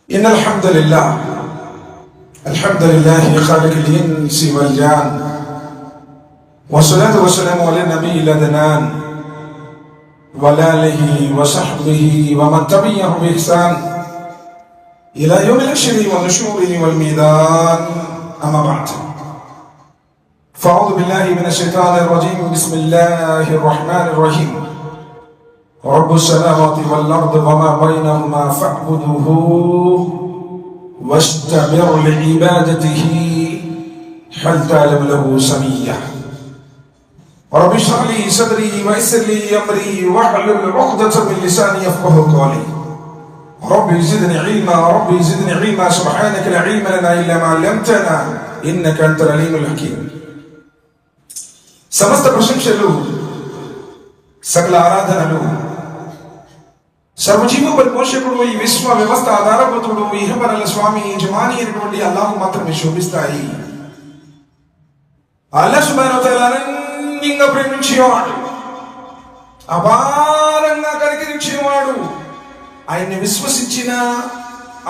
إن الحمد لله خالق الإنس والجان، والصلاة والسلام على النبي الأدنان وعلى آله وصحبه ومن تبعهم بإحسان إلى يوم الحشر والنشور والميدان. أما بعد، فأعوذ بالله من الشيطان الرجيم. بسم الله الرحمن الرحيم. رب السماوات والأرض وما بينهما فاعبده واستبر لعبادته هل تعلم له سميا. رب اشرح لي صدري ويسر لي أمري واحلل عقدة من لساني يفقهوا قولي. رب زدني علما سبحانك لا علم لنا إلا ما علمتنا إنك أنت العليم الحكيم. సమస్త ప్రశంసలు, సకల ఆరాధనలు సర్వజీవ పరిపోషకుడు, ఈ విశ్వ వ్యవస్థ ఆధారభూతుడు, ఇహపరల స్వామి యజమాని అయినటువంటి అల్లాహ్ మాత్రమే శోభిస్తాయి. అల్లాహ్ సుబ్హానహు వ తఆలా అనంతంగా ప్రేమించేవాడు, అపారంగా కనికరించేవాడు. ఆయన్ని విశ్వసించిన,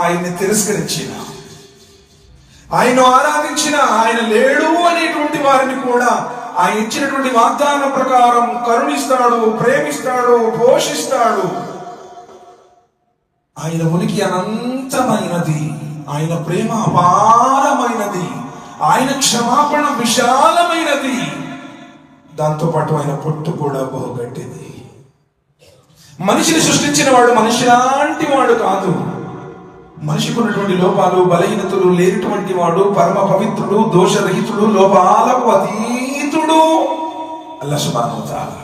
ఆయన్ని తిరస్కరించిన, ఆయన ఆరాధించిన, ఆయన లేడు అనేటువంటి వారిని కూడా ఆయన ఇచ్చినటువంటి వాగ్దానం ప్రకారం కరుణిస్తాడు, ప్రేమిస్తాడు, పోషిస్తాడు. ఆయన ఉనికి అనంతమైనది, ఆయన ప్రేమ అపారమైనది, ఆయన క్షమాపణ విశాలమైనది. దాంతోపాటు ఆయన పొట్టు కూడా బహుగట్టిది. మనిషిని సృష్టించిన వాడు మనిషి లాంటి వాడు కాదు. మనిషికి ఉన్నటువంటి లోపాలు, బలహీనతలు లేనటువంటి వాడు పరమ పవిత్రుడు, దోషరహితుడు, లోపాలకు అతీతుడు అల్లాహ్ సుబ్హానహు వ తఆలా.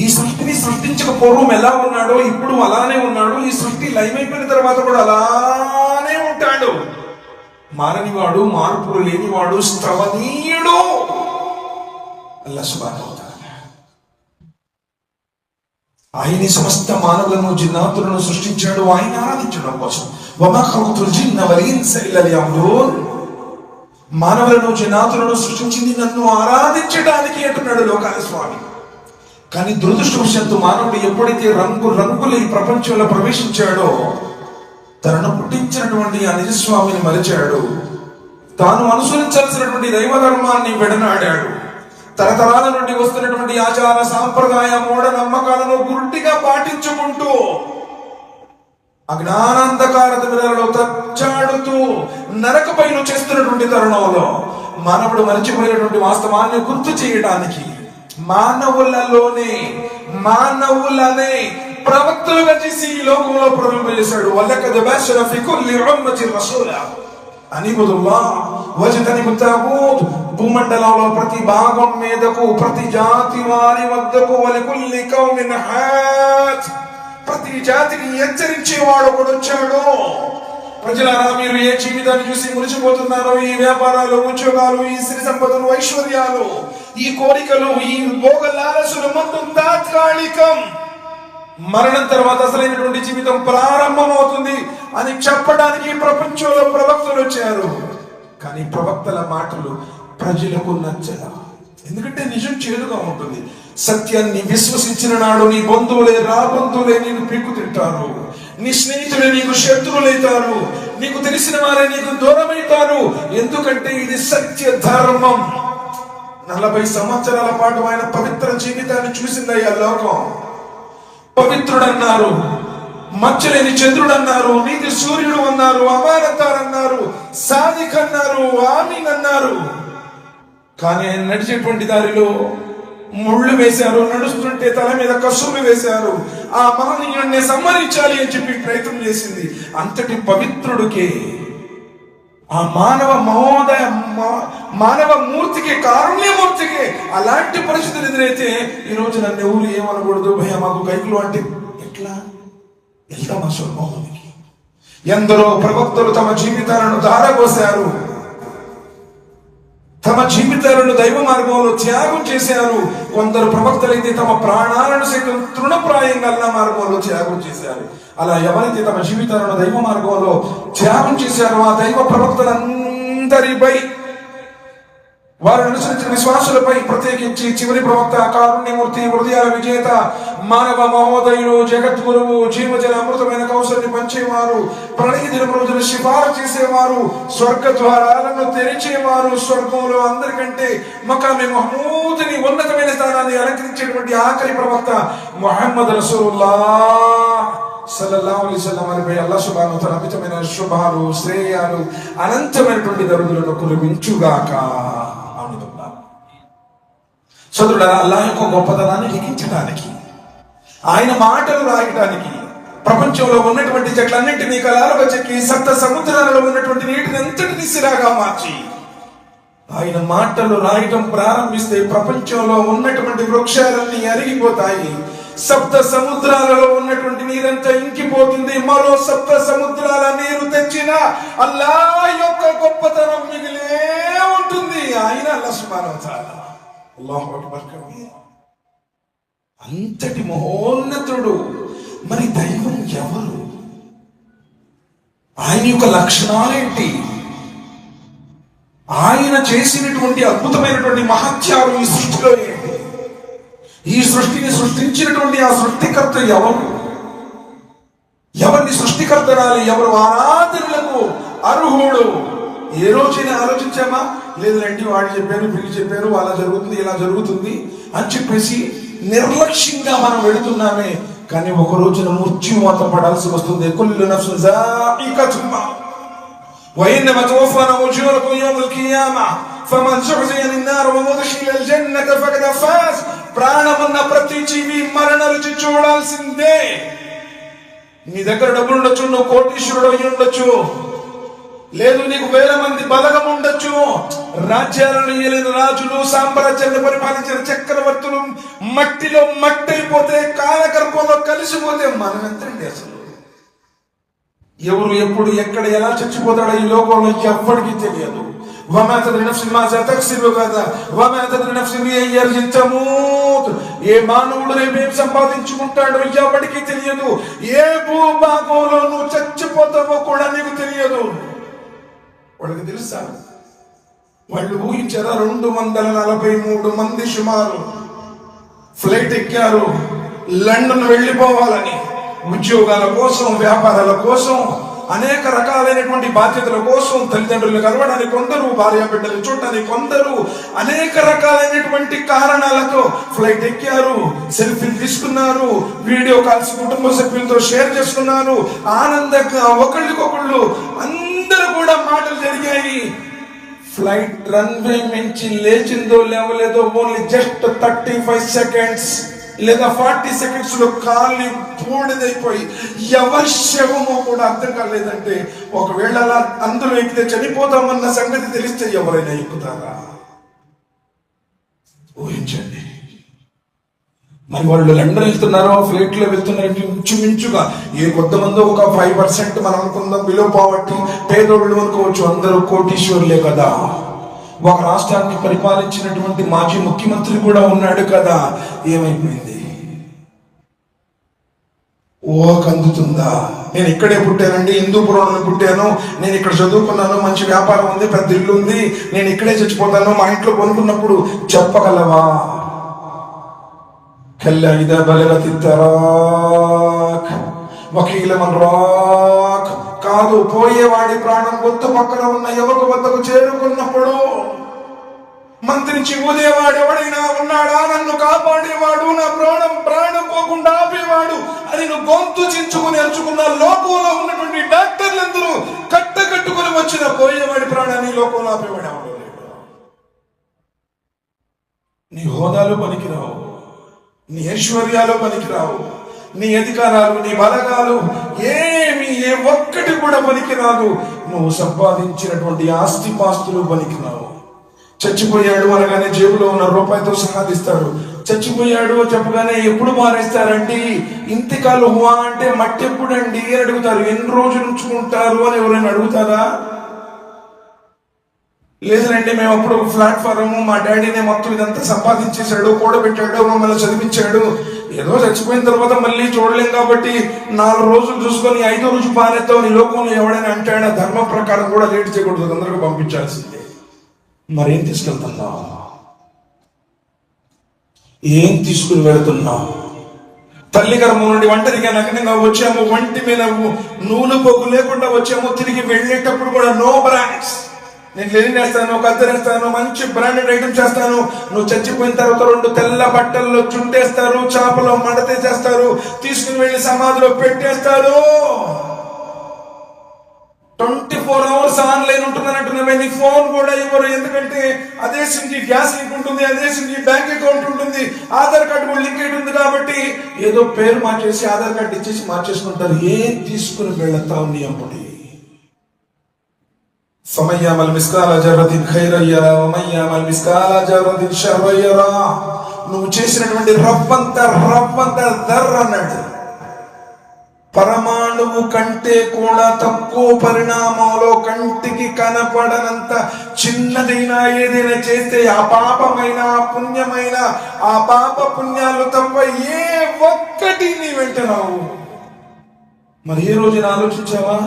ఈ సృష్టిని సృష్టించక పూర్వం ఎలా ఉన్నాడో ఇప్పుడు అలానే ఉన్నాడు. ఈ సృష్టి లయమైపోయిన తర్వాత కూడా అలానే ఉంటాడు. మారనివాడు, మార్పులు లేనివాడు, స్తవనీయుడు అల్లాహ్ సుబ్హానహు వ తఆలా. ఆయన సమస్త మానవులను, జిన్నాతులను సృష్టించాడు ఆయన ఆరాధించడం కోసం. వమా ఖలఖతుల్ జిన్న వల్ ఇన్స ఇల్లా లియఅబ్దున్. మానవులను, జిన్నాతులను సృష్టించింది నన్ను ఆరాధించడానికి అంటున్నాడు లోకాల స్వామి. కానీ దురదృష్టవశాత్తు మానవుడు ఎప్పుడైతే రంగుల ఈ ప్రపంచంలో ప్రవేశించాడో, తనను పుట్టించినటువంటి ఆ నిజస్వామిని మరిచాడు. తాను అనుసరించాల్సినటువంటి దైవ ధర్మాన్ని విడనాడాడు. తరతరాల నుండి వస్తున్నటువంటి ఆచార సాంప్రదాయ మూఢ నమ్మకాలను గుర్తిగా పాటించుకుంటూ అజ్ఞానాంధకార దివిలలో తచ్చాడుతూ నరకపైన చేస్తున్నటువంటి తరుణంలో మానవుడు మరిచిపోయినటువంటి వాస్తవాన్ని గుర్తు చేయడానికి మానవులనే ప్రవక్తలుగా చేసి ఈ లోకంలో ప్రవేశించాడు. వలకద్ బఅస్నా ఫీ కుల్లి ఉమ్మతిన్ రసూలా అనిబుదుల్లాహ్ వజ్తనిబుత్ తాగూత్. భూమండలంలో ప్రతి భాగం మీదకు, ప్రతి జాతి వారి వద్దకు, వలికుల్లి కౌమిన్ హాద్, ప్రతి జాతిని హెచ్చరించేవాడు ఒకడు వచ్చాడు. ప్రజలారా, మీరు ఏ జీవితాన్ని చూసి మురిసిపోతున్నారో, ఈ వ్యాపారాలు, ఉద్యోగాలు, ఈ సిరి సంపదలు, ఐశ్వర్యాలు, ఈ కోరికలు, ఈ భోగ లాలసులు మొత్తం తాత్కాలికం. మరణం తర్వాత అసలైనటువంటి జీవితం ప్రారంభమవుతుంది అని చెప్పడానికి ప్రపంచంలో ప్రవక్తలు వచ్చారు. కానీ ప్రవక్తల మాటలు ప్రజలకు నచ్చలా. ఎందుకంటే నిజం చేదుగా ఉంటుంది. సత్యాన్ని విశ్వసించిన నాడు నీ బంధువులే, రాబంధువులే నీకు పీకు తింటారు. నీ స్నేహితులే నీకు శత్రువులైతారు. నీకు తెలిసిన వారే నీకు దూరమైతారు. ఎందుకంటే ఇది సత్య ధర్మం. 40 సంవత్సరాల పాటు ఆయన పవిత్ర జీవితాన్ని చూసిందయ్యా లోకం. పవిత్రుడన్నారు, మచ్చలేని చంద్రుడు అన్నారు, నీతి సూర్యుడు అన్నారు, అమానతార్ అన్నారు, సాదిక్ అన్నారు, ఆమీన్ అన్నారు. కానీ ఆయన నడిచేటువంటి దారిలో ముళ్ళు వేశారు, నడుస్తుంటే తల మీద కసులు వేశారు. ఆ మహనీయుడిని సంహరించాలి అని చెప్పి ప్రయత్నం చేసింది. అంతటి పవిత్రుడికే, ఆ మానవ మూర్తికి, కారుణ్యమూర్తికి అలాంటి పరిస్థితులు ఎదురైతే ఈరోజు నన్ను ఎవరు ఏమనకూడదు, భయ మాకు కైకులు అంటే ఎట్లా వెళ్తాం ఆ స్వర్గంలోనికి? ఎందరో ప్రవక్తలు తమ జీవితాలను ధారపోశారు, తమ జీవితాలను దైవ మార్గంలో త్యాగం చేశారు. కొందరు ప్రవక్తలైతే తమ ప్రాణాలను సైతం తృణప్రాయంగా అల్లా మార్గంలో త్యాగం చేశారు. అలా ఎవరైతే తమ జీవితాలను దైవ మార్గంలో త్యాగం చేశారో ఆ దైవ ప్రవక్తలందరిపై, వారు అనుసరించిన విశ్వాసులపై, ప్రత్యేకించి చివరి ప్రవక్త, కారుణ్యమూర్తి, హృదయాల విజేత, మానవ మహోదయులు, జగద్గురువు, జీవజల అమృతమైన కౌశల్ని పంచేవారు, ప్రళయ దినం రోజున సిఫారు చేసేవారు, స్వర్గ ద్వారాలను తెరిచేవారు, స్వర్గంలో అందరికంటే మకామే మహమూదుని ఉన్నతమైన స్థానాన్ని అలంకరించేటువంటి ఆఖరి ప్రవక్త ముహమ్మద్ రసూలుల్లాహ్ సల్లల్లాహు అలైహి వసల్లం వారిపై అల్లాహ్ సుబ్హానహు వ తఆలా అమితమైన శుభాలు, శ్రేయాలు, అనంతమైనటువంటి దరుదులను కురిపించుగాక. సోదరులారా, అల్లాహ్ యొక్క గొప్పతనాన్ని లిఖించడానికి, ఆయన మాటలు రాయడానికి, ప్రపంచంలో ఉన్నటువంటి చెట్లన్నింటినీ కలాలుగా చెక్కి సప్త సముద్రాలలో ఉన్నటువంటి నీటిని అంతటిని సిరాగా మార్చి ఆయన మాటలు రాయటం ప్రారంభిస్తే ప్రపంచంలో ఉన్నటువంటి వృక్షాలన్నీ అరిగిపోతాయి. సప్త సముద్రాలలో ఉన్నటువంటి నీరంతా ఇంకిపోతుంది. మరో సప్త సముద్రాల నీరు తెచ్చిన అల్లాహ్ యొక్క గొప్పతనం మిగిలే ఉంటుంది. ఆయన అల్లాహ్ సుబ్హానహు వ తఆలా. అల్లాహు అక్బర్ కబీర్. అంతటి మహోన్నతుడు. మరి దైవం ఎవరు? ఆయన యొక్క లక్షణాలేంటి? ఆయన చేసినటువంటి అద్భుతమైనటువంటి మహత్యాలు ఈ సృష్టిలో ఏంటి? ఈ సృష్టిని సృష్టించినటువంటి ఆ సృష్టికర్త ఎవరు? ఎవరిని సృష్టికర్తనాలి? ఎవరు ఆరాధనలకు అర్హుడు? ఏ రోజైనా ఆలోచించామా? లేదు రండి, వాడు చెప్పారు, వీళ్ళు చెప్పారు, అలా జరుగుతుంది, ఇలా జరుగుతుంది అని చెప్పేసి నిర్లక్ష్యంగా మనం వెళుతున్నామే. కానీ ఒక రోజున మృత్యువాత పడాల్సి వస్తుంది. కుల్లు నఫ్సిన్ జాయికతుల్ మౌత్ وإنما توفون أجوركم يوم القيامة فمن زحزح عن النار وأدخل الجنة فقد فاز. ప్రాణమున్న ప్రతి జీవి మరణ రుచి చూడాల్సిందే. నీ దగ్గర డబ్బులు ఉండొచ్చు, నువ్వు కోటీశ్వరుడు అయి ఉండొచ్చు, లేదు నీకు వేల మంది బలగం ఉండొచ్చు, రాజ్యాలను ఏలిన రాజులు, సామ్రాజ్యాన్ని పరిపాలించిన చక్రవర్తులు మట్టిలో మట్టయిపోతే, కాలగర్భంలో కలిసిపోతే మనం ఎంతండి? అసలు ఎవరు ఎప్పుడు ఎక్కడ ఎలా చచ్చిపోతాడో ఈ లోకంలో ఎవ్వడికి తెలియదు. వమా తద్రీ నఫ్సున్ మాజా తక్సిబు గదా వమా తద్రీ నఫ్సున్ బిఅయ్యి అర్జిన్ తమూత్. ఏ మానవుడు రేపేం సంపాదించుకుంటాడో ఎవడికి తెలియదు. ఏ భూభాగంలో నువ్వు చచ్చిపోతావో కూడా నీకు తెలియదు. వాళ్ళకి తెలుసా? వాళ్ళు ఊహించారా? 243 మంది సుమారు ఫ్లైట్ ఎక్కారు లండన్ వెళ్ళిపోవాలని. ఉద్యోగాల కోసం, వ్యాపారాల కోసం, అనేక రకాలైనటువంటి బాధ్యతల కోసం, తల్లిదండ్రులను కలవడానికి కొందరు, భార్య బిడ్డలు చూడటానికి కొందరు, అనేక రకాలైనటువంటి కారణాలతో ఫ్లైట్ ఎక్కారు. సెల్ఫీలు తీసుకున్నారు, వీడియో కాల్స్ కుటుంబ సభ్యులతో షేర్ చేసుకున్నారు. ఆనందంగా ఒకళ్ళకొకళ్ళు అందరూ కూడా మాటలు జరిగాయి. ఫ్లైట్ రన్వే మించి లేచిందో లేవలేదో ఓన్లీ జస్ట్ 35 సెకండ్స్ లేదా 40 సెకండ్స్ లో కాలి బూడిదైపోయి ఎవరి శవమో కూడా అర్థం కాలేదంటే, ఒకవేళ అలా అందులో ఎక్కితే చనిపోతామన్న సంగతి తెలిస్తే ఎవరైనా ఎక్కుతారా? ఊహించండి. మరి వాళ్ళు లండన్ వెళ్తున్నారో, ఫ్లైట్ లో వెళ్తున్నారు, ఇంచుమించుగా ఏ కొంతమంది ఒక 5% మనం అనుకుందాం బిలో పావర్టీ, పేదోళ్ళు అనుకోవచ్చు, అందరూ కోటీశ్వరులే కదా. ఒక రాష్ట్రాన్ని పరిపాలించినటువంటి మాజీ ముఖ్యమంత్రి కూడా ఉన్నాడు కదా. ఏమైపోయింది? అందుతుందా? నేను ఇక్కడే పుట్టానండి, హిందూపురంలో పుట్టాను, నేను ఇక్కడ చదువుకున్నాను, మంచి వ్యాపారం ఉంది, పెద్ద ఇల్లు ఉంది, నేను ఇక్కడే చచ్చిపోతాను, మా ఇంట్లో కొనుక్కున్నప్పుడు చెప్పగలవా? కల్లా ఇదా బలగతి తరాక్ వకీల మన్ రాక్. కాదు, పోయేవాడి ప్రాణం గొంతు పక్కన ఉన్న యువక వద్దకు చేరుకున్నప్పుడు మంత్రించి ఊదేవాడు ఎవడైనా ఉన్నాడా? నన్ను కాపాడేవాడు, నా ప్రాణం పోకుండా ఆపేవాడు అని నువ్వు గొంతు చించుకుని అరుచుకున్న లోకంలో ఉన్నటువంటి డాక్టర్లందరూ కట్టుకుని వచ్చిన పోయేవాడి ప్రాణాన్ని లోకంలో ఆపేవాడు ఎవడు లేడు. నీ హోదాలు పనికిరావు, నీ ఐశ్వర్యాలు పనికిరావు, నీ అధికారాలు, నీ బలగాలు ఏమి ఏ ఒక్కటి కూడా పనికిరాదు. నువ్వు సంపాదించినటువంటి ఆస్తిపాస్తులు పనికిరావు. చచ్చిపోయాడు అనగానే జేబులో ఉన్న రూపాయితో సహాదిస్తారు. చచ్చిపోయాడు చెప్పగానే ఎప్పుడు మారేస్తారండి? ఇంతకాలు హువా అంటే మట్టి ఎప్పుడండి అని అడుగుతారు. ఎన్ని రోజులు ఉంచుకుంటారు అని ఎవరైనా అడుగుతారా? లేదండి, మేము అప్పుడు ప్లాట్ఫారం, మా డాడీనే మొత్తం ఇదంతా సంపాదించేశాడు, కూడబెట్టాడు, మమ్మల్ని చదివించాడు, ఏదో చచ్చిపోయిన తర్వాత మళ్ళీ చూడలేం కాబట్టి 4 రోజులు చూసుకొని 5వ రోజు పారేద్దాం ఈ లోకంలో ఎవడైనా అంటాడా? ధర్మం ప్రకారం కూడా లేట్ చేయకూడదు, అందరికీ పంపించాల్సిందే. మరేం తీసుకెళ్తున్నావు? ఏం తీసుకుని వెళుతున్నావు? తల్లి గర్భం నుండి ఒంటరిగా నగ్నంగా వచ్చాము, ఒంటి మీద నూనె పొగ్గు లేకుండా వచ్చాము. తిరిగి వెళ్ళేటప్పుడు కూడా నో బ్రాండ్స్, నేను లెనిన్ వేస్తాను, కద్దరేస్తాను, మంచి బ్రాండెడ్ ఐటమ్ చేస్తాను. నువ్వు చచ్చిపోయిన తర్వాత 2 తెల్ల బట్టల్లో చుట్టేస్తారు, చాపలో మడతేసేస్తారు, తీసుకుని వెళ్ళి సమాధిలో పెట్టేస్తారు. 24 hours ఆన్లైన్ ఉంటుందనంటున్నామే. నీ ఫోన్ కూడా ఇవ్వరు, ఎందుకంటే అదే సిమ్కి గ్యాస్ లింక్ ఉంటుంది, అదే సిమ్కి బ్యాంక్ అకౌంట్ ఉంటుంది, ఆధార్ కార్డు కూడా లింక్ అయి ఉంది. కాబట్టి ఏదో పేరు మార్చేసి ఆధార్ కార్డు ఇచ్చేసి మార్చేసుకుంటారు. ఏం తీసుకుని వెళతావు నీ అప్పుడు? فمن يعمل مثقال ذرة خيرا يره ومن يعمل مثقال ذرة شرا يره. నువ్వు చేసినటువంటి రవ్వంత దర్ర అన్నాడు. పరమాణువు కంటే కూడా తక్కువ పరిణామంలో కంటికి కనపడనంత చిన్నదైనా ఏదైనా చేస్తే ఆ పాపమైన పుణ్యమైన ఆ పాప పుణ్యాలు తప్ప ఏ ఒక్కటి నీ వెంటరావు. మరి ఏ రోజున ఆలోచించావా?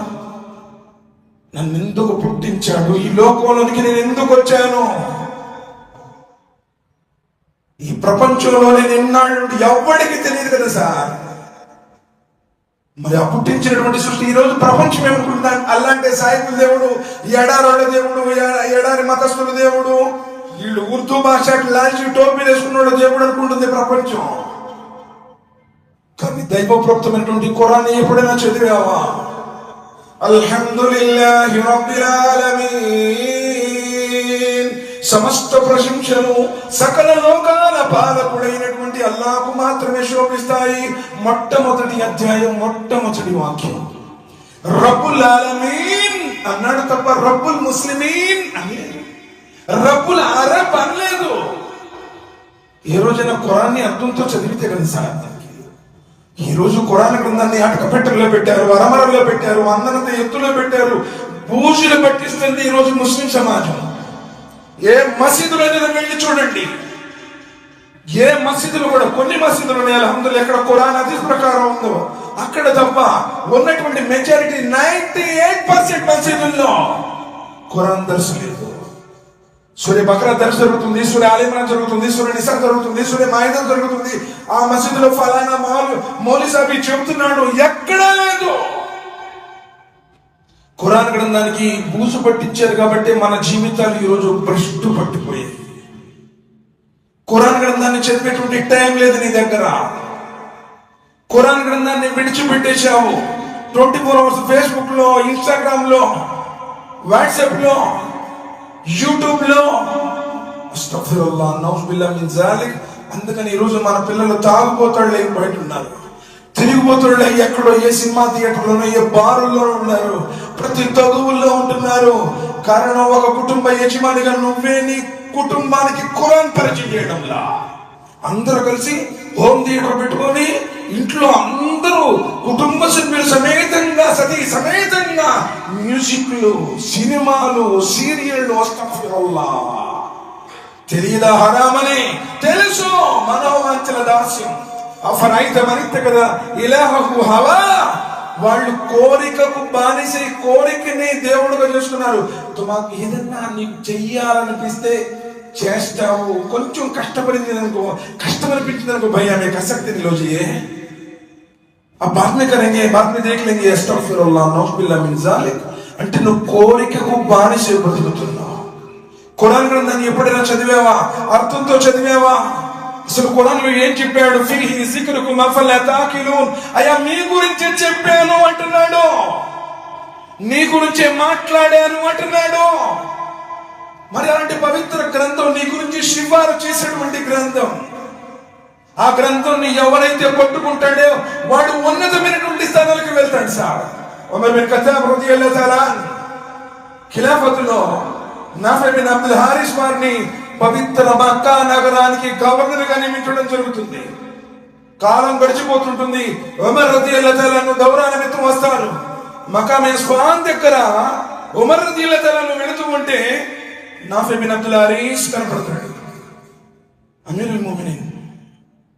నన్ను ఎందుకు పుట్టించాడు, ఈ లోకంలోనికి నేను ఎందుకు వచ్చాను, ఈ ప్రపంచంలో నేను ఎన్నాళ్ళు ఎవ్వడికి తెలియదు కదా సార్. మరి ఆ పుట్టించినటువంటి సృష్టి ఈ రోజు ప్రపంచం ఏమనుకుంటా, అలాంటి సాహిత్య దేవుడు, ఎడారోళ్ళ దేవుడు, ఎడారి మతస్థుల దేవుడు, వీళ్ళు ఉర్దూ భాష లాంటి టోపీ వేసుకున్న దేవుడు అనుకుంటుంది ప్రపంచం. కానీ దైవప్రోక్తమైనటువంటి ఖురాన్ ఎప్పుడైనా చదివావా? అల్హమ్దులిల్లాహి రబ్బిల్ ఆలమీన్, సమస్త ప్రశంసలు సకల లోకాల పాలకుడైనటువంటి అల్లాహ్కు మాత్రమే శోభిస్తాయి. మొట్టమొదటి అధ్యాయం, మొట్టమొదటి వాక్యం రబ్బుల్ ఆలమీన్ అన్నాడు తప్ప రబ్బుల్ ముస్లిమీన్ అని, రబ్బుల్ అరబ్ అనలేదు. ఏ రోజైనా ఖురాన్ని అర్థంతో చదివితే కదా సార్. ఈ రోజు ఖురాన్ గ్రంథాన్ని అటకపెట్టెల్లో పెట్టారు, అరమరల్లో పెట్టారు, అందనంత ఎత్తులో పెట్టారు, పూజలు పట్టిస్తుంది ఈ రోజు ముస్లిం సమాజం. ఏ మసీదులో వెళ్ళి చూడండి, ఏ మసీదులు కూడా, కొన్ని మసీదులు ఉన్నాయి అల్హమ్దులిల్లాహ్, ఎక్కడ ఖురాన్ హదీస్ ప్రకారం ఉందో అక్కడ తప్ప ఉన్నటువంటి మెజారిటీ 98% మసీదుల్లో ఖురాన్ దర్శ లేదు. సూర్య బక్రా దర్శ జరుగుతుంది, సూర్య ఆల్ ఇమ్రాన్ జరుగుతుంది, సూర్య నిసా జరుగుతుంది, సూర్య మాయిదా జరుగుతుంది. ఆ మసీదులో ఫలానా మౌలీ సాబి చెబుతున్నాడు, ఎక్కడా లేదు. ఖురాన్ గ్రంథానికి బూజు పట్టించారు కాబట్టి మన జీవితాలు ఈరోజు భ్రష్టు పట్టిపోయాయి. ఖురాన్ గ్రంథాన్ని చదివేటువంటి టైం లేదు నీ దగ్గర. ఖురాన్ గ్రంథాన్ని విడిచిపెట్టేశావు. 24 hours ఫేస్బుక్ లో, ఇన్స్టాగ్రామ్ లో, వాట్సాప్ లో, యూట్యూబ్ లో. అస్తగ్ఫిరుల్లాహ్, నౌజుబిల్లాహ్ మిన్ జాలిక్. అందుకని ఈరోజు మన పిల్లలు తాగుబోతాళ్ళు బయట ఉన్నారు, తిరిగిపోతాళ్ళు ఎక్కడో ఏ సినిమా థియేటర్లోనో ఏ బారుల్లో ఉన్నారు, ప్రతి తగువుల్లో ఉంటున్నారు. కారణం ఒక కుటుంబ యజమానిగా నువ్వే నీ కుటుంబానికి ఖురాన్ పరిచయం చేయడంలా. అందరూ కలిసి హోమ్ థియేటర్ పెట్టుకొని ఇంట్లో అందరూ కుటుంబ సభ్యులు సమేతంగా, సతీ సమేతంగా మ్యూజిక్లు, సినిమాలు, సీరియళ్ళు. అస్తగ్ఫిరుల్లాహ్. తెలియదా హరామని? తెలుసు. మనోవాంఛల దాస్యం. అఫరైత మనిత్త కదా ఇలాహు హవా. వాళ్ళు కోరికకు బానిసై కోరికని దేవుడుగా చేసుకున్నారు. మాకు ఏదన్నా నీకు చెయ్యాలనిపిస్తే చేస్తావు. కొంచెం కష్టపడింది అనుకో, కష్టమనిపించింది అనుకో, భయ్యా మీకు ఆసక్తి लो जिए, अब बाद में करेंगे, बाद में देख लेंगे. అస్తగ్ఫిరుల్లాహ్, నౌజుబిల్లాహ్ మిన్ జాలిక్. అంటే నువ్వు కోరికకు బానిసై బతుకుతున్నావు. ఖురాన్ గ్రంథాన్ని ఎప్పుడైనా చదివావా? అర్థంతో చదివావా? అసలు ఖురాన్ లో ఏం చెప్పాడు? ఫీహి జిక్రుకుం అఫలా తాకిలూన్. అయ్యా మీ గురించి చెప్పాను అంటున్నాడు, నీ గురించే మాట్లాడాను అంటున్నాడు. మరి అలాంటి పవిత్ర గ్రంథం, నీ గురించి శిఫారు చేసేటువంటి గ్రంథం, ఆ గ్రంథాన్ని ఎవరైతే పట్టుకుంటాడో వాడు ఉన్నతమైనటువంటి స్థానాలకు వెళ్తాడు సార్. ఉమర్ బిన్ ఖత్తాబ్ రదియల్లాహు తఆలా ఖిలాఫతులో నాఫీ బిన్ అబ్దుల్ హారిస్ వారిని పవిత్ర మక్కా నగరానికి గవర్నర్ గా నియమించడం జరుగుతుంది. కాలం గడిచిపోతుంటుంది. ఉమర్ రదియల్లాహు తఆలా దౌరా నిమిత్తం వస్తారు. మకామే స్వాన్ దగ్గర ఉమర్ రదియల్లాహు తఆలా వెళుతూ ఉంటే నాఫీ బిన్ అబ్దుల్ హారిస్ కనపడతాడు. అమీరుల్ ముమినీన్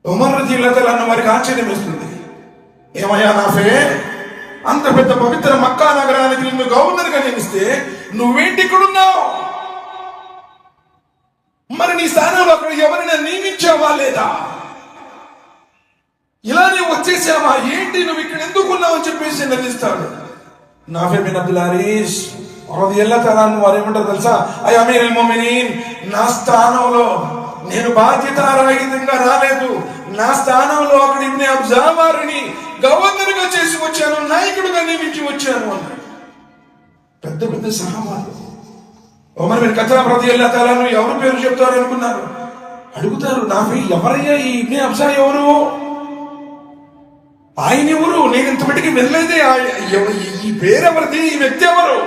ఉమర్ రదియల్లాహు తఆలా వారికి ఆశ్చర్యం వేస్తుంది. ఏమయ్యా నాఫీ, అంత పెద్ద పవిత్ర మక్కా నగరానికి నిన్ను గవర్నర్ గా నియమిస్తే నువ్వేంటి ఇక్కడున్నావు? మరి నీ స్థానంలో అక్కడ ఎవరైనా నియమించావా లేదా? ఇలా నువ్వు వచ్చేసావా, ఏంటి నువ్వు ఇక్కడ ఎందుకున్నావు అని చెప్పేసి నిలదీస్తాడు. నాఫీ బిన్ అబ్దుల్ హరీస్ రలియల్లాహు తఆలా అన్హు వారు ఏమంటారు తెలుసా? అయ్ అమీరుల్ ముమినీన్, నా స్థానంలో నేను బాధ్యతారహితంగా రాలేదు, నా స్థానంలో అక్కడ ఇబ్నే అబ్జా వారిని గవర్నర్ గా చేసి వచ్చాను, నాయకుడిగా నియమించి వచ్చాను అన్నాడు. పెద్ద పెద్ద సహాబాలు. ఉమర్ బిన్ ఖత్తాబ్ రలియల్లాహు తఆలా అన్హు ఎవరు పేరు చెప్తారు అనుకున్నారు? అడుగుతారు, నాఫీ ఎవరయ్యా ఈ ఇబ్నే అబ్జా ఎవరు, ఆయన ఎవరు, నేను ఇంతమటికి వెళ్ళలేదే, ఈ పేరెవరిది, ఈ వ్యక్తి ఎవరు?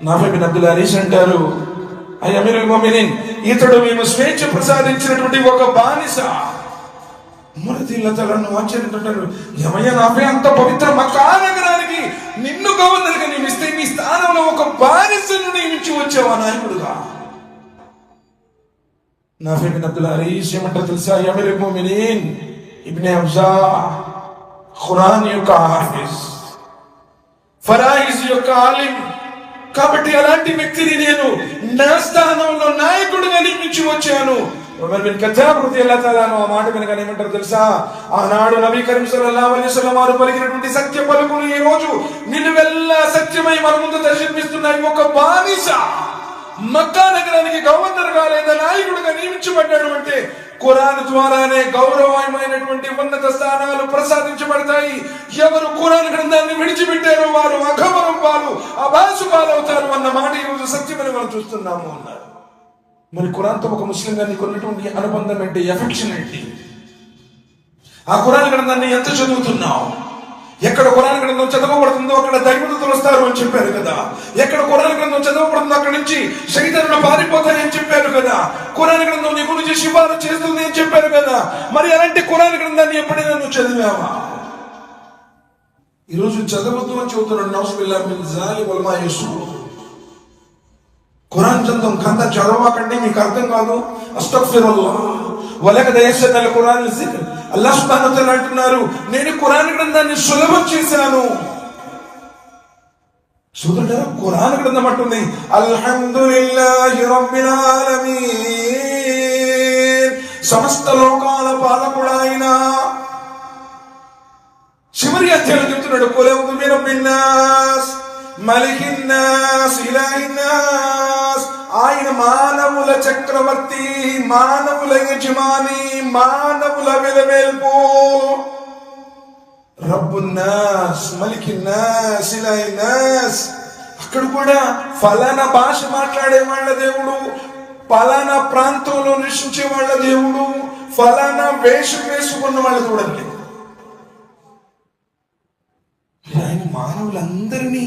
నాఫీ బిన్ అబ్దుల్ హరీస్ అంటారు, అయ్ అమీరుల్ ముమినీన్, ఇతడు మేము స్వేచ్ఛ ప్రసాదించినటువంటి ఒక బానిస. ఉమర్ రలియల్లాహు తఆలా అన్హు ఆశ్చర్యపోతారు, ఏమయ్యా నాఫీ, అంత పవిత్ర మక్కా నగరానికి నిన్ను గవర్నర్గా నియమిస్తే నీ స్థానంలో ఒక బానిసను నియమించి వచ్చావా నాయకుడుగా? నాఫీ బిన్ అబ్దుల్ హరీస్ ఏమంటారు తెలుసా? అయ్ అమీరుల్ ముమినీన్, ఇబ్నే అబ్జా ఖురాన్ యొక్క హాఫిజ్, ఫరాయిజ్ యొక్క ఆలిం, కాబట్టి అలాంటి వ్యక్తిని నేను నా స్థానంలో నాయకుడిగా నియమించి వచ్చాను. ఉమర్ బిన్ ఖత్తాబ్ రలియల్లాహు తఆలా అన్హు ఆ మాట వినగానే ఏమంటారు తెలుసా? ఆనాడు నబీ కరీం సల్లల్లాహు అలైహి వసల్లం వారు పలికినటువంటి సత్య పలుకులు ఈ రోజు నిలువెల్లా సత్యమై మన ముందు దర్శనమిస్తున్నాయి. ఒక బానిస మక్కా నగరానికి గవర్నర్ గా లేదా నాయకుడిగా నియమించబడ్డాడు అంటే ఖురాన్ ద్వారానే గౌరవమైనటువంటి ఉన్నత స్థానాలు ప్రసాదించబడతాయి. ఎవరు ఖురాన్ గ్రంథాన్ని విడిచిపెట్టారో వారు అఘోరం పాలు, అబాసు పాలవుతారు అన్న మాట ఈ రోజు సత్యమని మనం చూస్తున్నాము అన్నారు. మరి ఖురాన్తో ఒక ముస్లిం గారికి ఉన్నటువంటి అనుబంధం ఏంటి, ఎఫెక్షన్ ఏంటి? ఆ ఖురాన్ గ్రంథాన్ని ఎంత చదువుతున్నావు? ఎక్కడ ఖురాన్ గ్రంథం చదవబడుతుందో అక్కడ దైవదూతలు వస్తారు అని చెప్పారు కదా. ఎక్కడ ఖురాన్ గ్రంథం చదవబడుతుందో అక్కడి నుంచి శైతానులు పారిపోతాయని చెప్పారు కదా. ఖురాన్ గ్రంథం నీ గురించి సిఫారసు చేస్తుంది అని చెప్పారు కదా. మరి అలాంటి ఖురాన్ గ్రంథాన్ని ఎప్పుడైనా నువ్వు చదివావా? ఈరోజు చదవద్దు అని చెబుతున్నాడు. నౌజుబిల్లాహి మిన్ జాలిక వల్ మా యస్ఊర్. ఖురాన్ గ్రంథం కంత చదవకండి, మీకు అర్థం కాదు. అస్తగ్ఫిరుల్లాహ్ వలకద్ యస్సర్నల్ ఖురాన్ జిక్ర్. అల్లాహ్ సుబ్హానహు వ తఆలా అంటున్నారు, నేను ఖురాన్ గ్రంథాన్ని సులభం చేశాను. సోదరులారా, ఖురాన్ గ్రంథం అంటుంది అల్హమ్దులిల్లాహి రబ్బిల్ ఆలమీన్, సమస్త లోకాల పాలకుడు ఆయన. చివరి అధ్యాయం చెప్తున్నాడు, ఖుల్ అఊదు బిరబ్బిన్ నాస్ మలికిన్ నాస్ ఇలాహిన్ నాస్. ఆయన మానవుల చక్రవర్తి, మానవుల యజమాని, మానవుల వెలవేల్పు. రబ్బున్ నాస్ మలికిన్ నాస్ ఇలాహిన్ నాస్. అక్కడ కూడా ఫలానా భాష మాట్లాడే వాళ్ళ దేవుడు, ఫలానా ప్రాంతంలో నివసించే వాళ్ళ దేవుడు, ఫలానా వేషం వేసుకున్న వాళ్ళ చూడండి. ఆయన మానవులందరినీ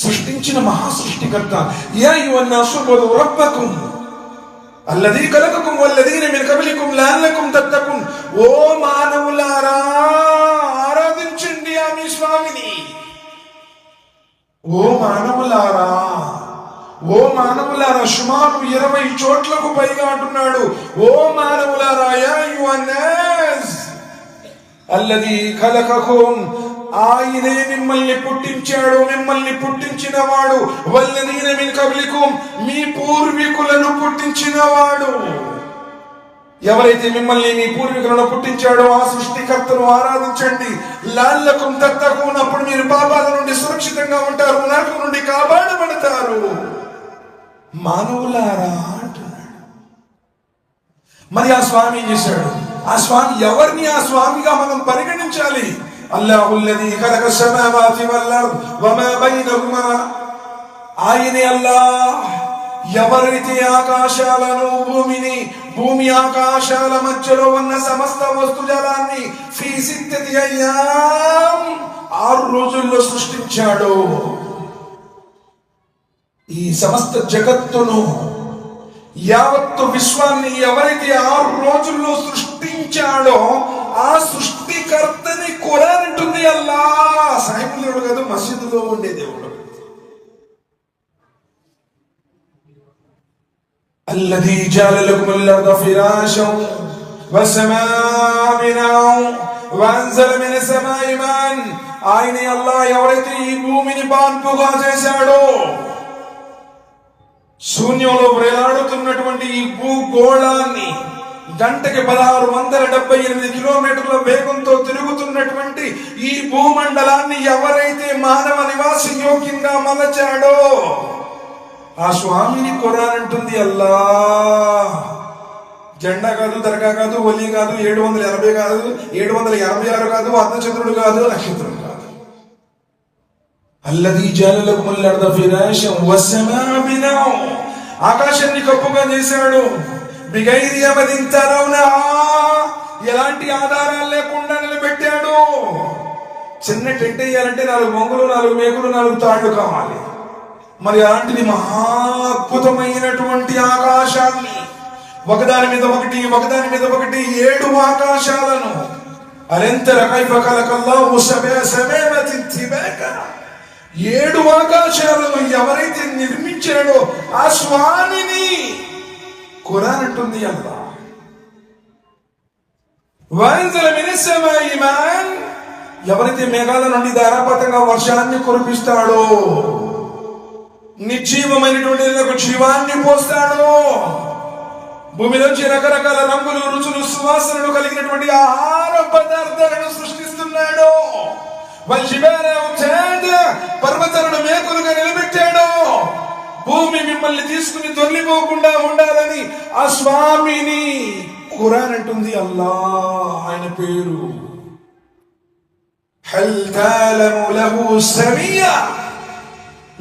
సృష్టించిన మహా సృష్టికర్త. యా అయ్యుహన్నాసు ఉబ్దుూ రబ్బకుం అల్లదీ ఖలకకుం వల్లదీన మిన్ కబ్లికుం లఅల్లకుం తత్తకున్. ఓ మానవులారా, ఆరాధించండి ఆ మీ స్వామిని. ఓ మానవులారా, ఓ మానవులారా, సుమారు 20 చోట్లకు పైగా అంటున్నాడు. ఓ మానవులారా, యా అయ్యుహన్నాస్ అల్లదీ ఖలకకుం, ఆయనే మిమ్మల్ని పుట్టించాడు, మిమ్మల్ని పుట్టించిన వాడు. వల్లదీన మిన్ కబ్లికుం, మీ పూర్వీకులను పుట్టించిన వాడు. ఎవరైతే మిమ్మల్ని మీ పూర్వీకులను పుట్టించాడో ఆ సృష్టికర్తను ఆరాధించండి. లఅల్లకుం తత్తకూన్, అప్పుడు మీరు పాపాల నుండి సురక్షితంగా ఉంటారు, నరకం నుండి కాపాడబడతారు. మానవులారా అంటున్నాడు. మరి ఆ స్వామి ఏం చేశాడు? ఆ స్వామి ఎవరిని ఆ స్వామిగా మనం పరిగణించాలి? అల్లాహుల్లదీ ఖలక సమావాతి వల్ అర్ద్ వమా బైనహుమా. ఆయనే అల్లాహ్, ఎవరైతే ఆకాశాలను భూమిని, భూమి ఆకాశాల మధ్యలో ఉన్న సమస్త వస్తుజాలాన్ని ఫీ సిత్తతి అయ్యాం, 6 రోజుల్లో సృష్టించాడు. ఈ సమస్త జగత్తును, యావత్తు విశ్వాన్ని ఎవరైతే 6 రోజుల్లో సృష్టించాడో ఆ సృష్టికర్తని ఖురాన్ అంటుంది. అల్లాహ్ సాయిబుల్ దేవుడు కాదు, మసీదులో ఉండే దేవుడు. అల్లదీ జఅల లకుముల్ అర్ద ఫిరాషం వస్సమాఅ బినాఅం వఅన్జల మినస్ సమాఇ మాన్. ఆయనే అల్లాహ్, ఎవరైతే ఈ భూమిని పాన్పుగా చేశాడో, శూన్యంలో వేలాడుతున్నటువంటి ఈ భూగోళాన్ని గంటకి 1678 కిలోమీటర్ల వేగంతో తిరుగుతూ ఈ భూమండలాన్ని ఎవరైతే మానవ నివాస యోగ్యంగా మలచాడో ఆ స్వామిని ఖురాన్ అంటుంది. అల్లా జెండా కాదు, దర్గా కాదు, ఒలి కాదు, 780 కాదు, 786 కాదు, అర్ధచంద్రుడు కాదు, నక్షత్రం కాదు. అల్లదీ జఅల లకుముల్ అర్ద ఫిరాషం వస్సమాఅ బినాఅ, ఆకాశాన్ని కప్పుగా చేశాడు. బిగైరి అమదిన్ తరౌనహా, ఎలాంటి ఆధారాలు లేకుండా నిలబెట్టాడు. చిన్న టెంట్ వేయాలంటే 4 బొంగులు, 4 మేకులు, 4 తాళ్లు కావాలి. మరి అలాంటిది మహా అద్భుతమైనటువంటి ఆకాశాన్ని ఒకదాని మీద ఒకటి 7 ఆకాశాలను అలంతర కైఫ ఖలకల్లాహు సబ్'a సమావాతిన్ తిబాకా, 7 ఆకాశాలను ఎవరైతే నిర్మించాడో ఆ స్వామిని ఖురాన్ అంటుంది. అల్లా వఅన్జల మినస్ సమాఇ మాన్, ఎవరైతే మేఘాల నుండి ధారాపాతంగా వర్షాన్ని కురిపిస్తాడో, నిర్జీవమైనటువంటి జీవాన్ని పోస్తాడో, భూమిలోంచి రకరకాల రంగులు, రుచులు, సువాసనలు కలిగినటువంటి ఆహార పదార్థాలను సృష్టిస్తున్నాడు. పర్వతాలను మేకులుగా నిలబెట్టాడు. భూమి మిమ్మల్ని తీసుకుని దొర్లిపోకుండా ఉండాలని ఆ స్వామిని ఖురాన్ అంటుంది. అల్లా ఆయన పేరు హల్ తఅలము లహు సమీయా,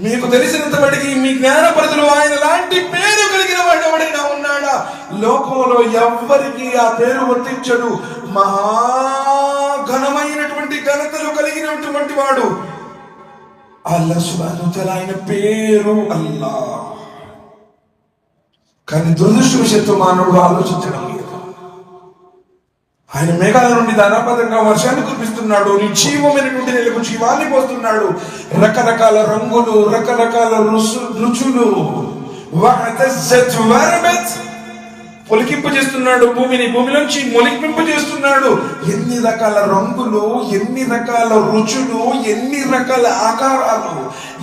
మీకు తెలిసినంత మటుకి మీ జ్ఞాన పరిధిలో ఆయన లాంటి పేరు కలిగిన వాడు ఎవడైనా ఉన్నాడా? లోకంలో ఎవ్వరికి ఆ పేరు వర్తించడు. మహాఘనమైనటువంటి ఘనతలు కలిగినటువంటి వాడు అల్లా సుబ్హానహు వ తఆలా, ఆయన పేరు అల్లా. కానీ దురదృష్టవశాత్తు మానవుడు ఆలోచించడం లేదు. ఆయన మేఘాల నుండి ధారాపాతంగా వర్షాన్ని కురిపిస్తున్నాడు. నిర్జీవమైనటువంటి నెలకు జీవాన్ని పోస్తున్నాడు. రకరకాల రంగులు, రకరకాల రుచులు, పొలికింపు చేస్తున్నాడు. భూమిలోంచి మొలికింపు చేస్తున్నాడు. ఎన్ని రకాల రంగులు, ఎన్ని రకాల రుచులు, ఎన్ని రకాల ఆకారాలు,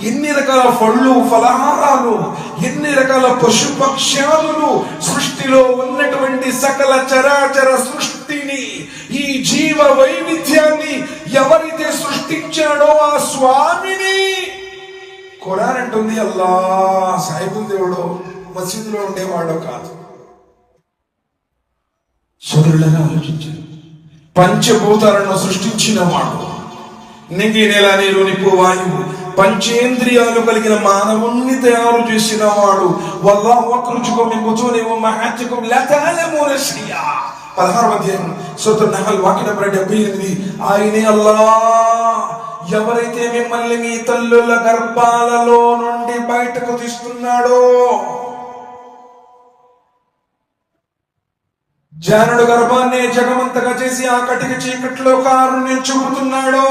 ఎన్ని రకాల పళ్ళు, ఫలహారాలు, ఎన్ని రకాల పశుపక్ష్యాలు, సృష్టిలో ఉన్నటువంటి సకల చరాచర సృష్టిని, ఈ జీవ వైవిధ్యాన్ని ఎవరైతే సృష్టించాడో ఆ స్వామిని ఖురాన్ అంటుంది. అల్లా సాహిబుల్ దేవుడు మసీదులో ఉండేవాడో కాదు. సోదరులను ఆలోచించారు. పంచభూతాలను సృష్టించిన వాడు, నింగి, నేల, నీరు, నిప్పు, వాయువు, పంచేంద్రియాలు కలిగిన మానవుణ్ణి తయారు చేసిన వాడు. వల్లాహు అఖ్రజకుం మిన్ బుతూని ఉమ్మహాతికుం లా తఅలమూన షై'a, 16వ అధ్యాయం సూరతున్ నహల్ వాక్యం నంబర్ 78. ఆయనే అల్లాహ్ ఎవరైతే మిమ్మల్ని మీ తల్లుల గర్భాలలో నుండి బయటకు తీస్తున్నాడో, జానుడు గర్భాన్ని జగమంతగా చేసి ఆ కటిక చీకట్లో కారుణ్ణి చూపుతున్నాడో,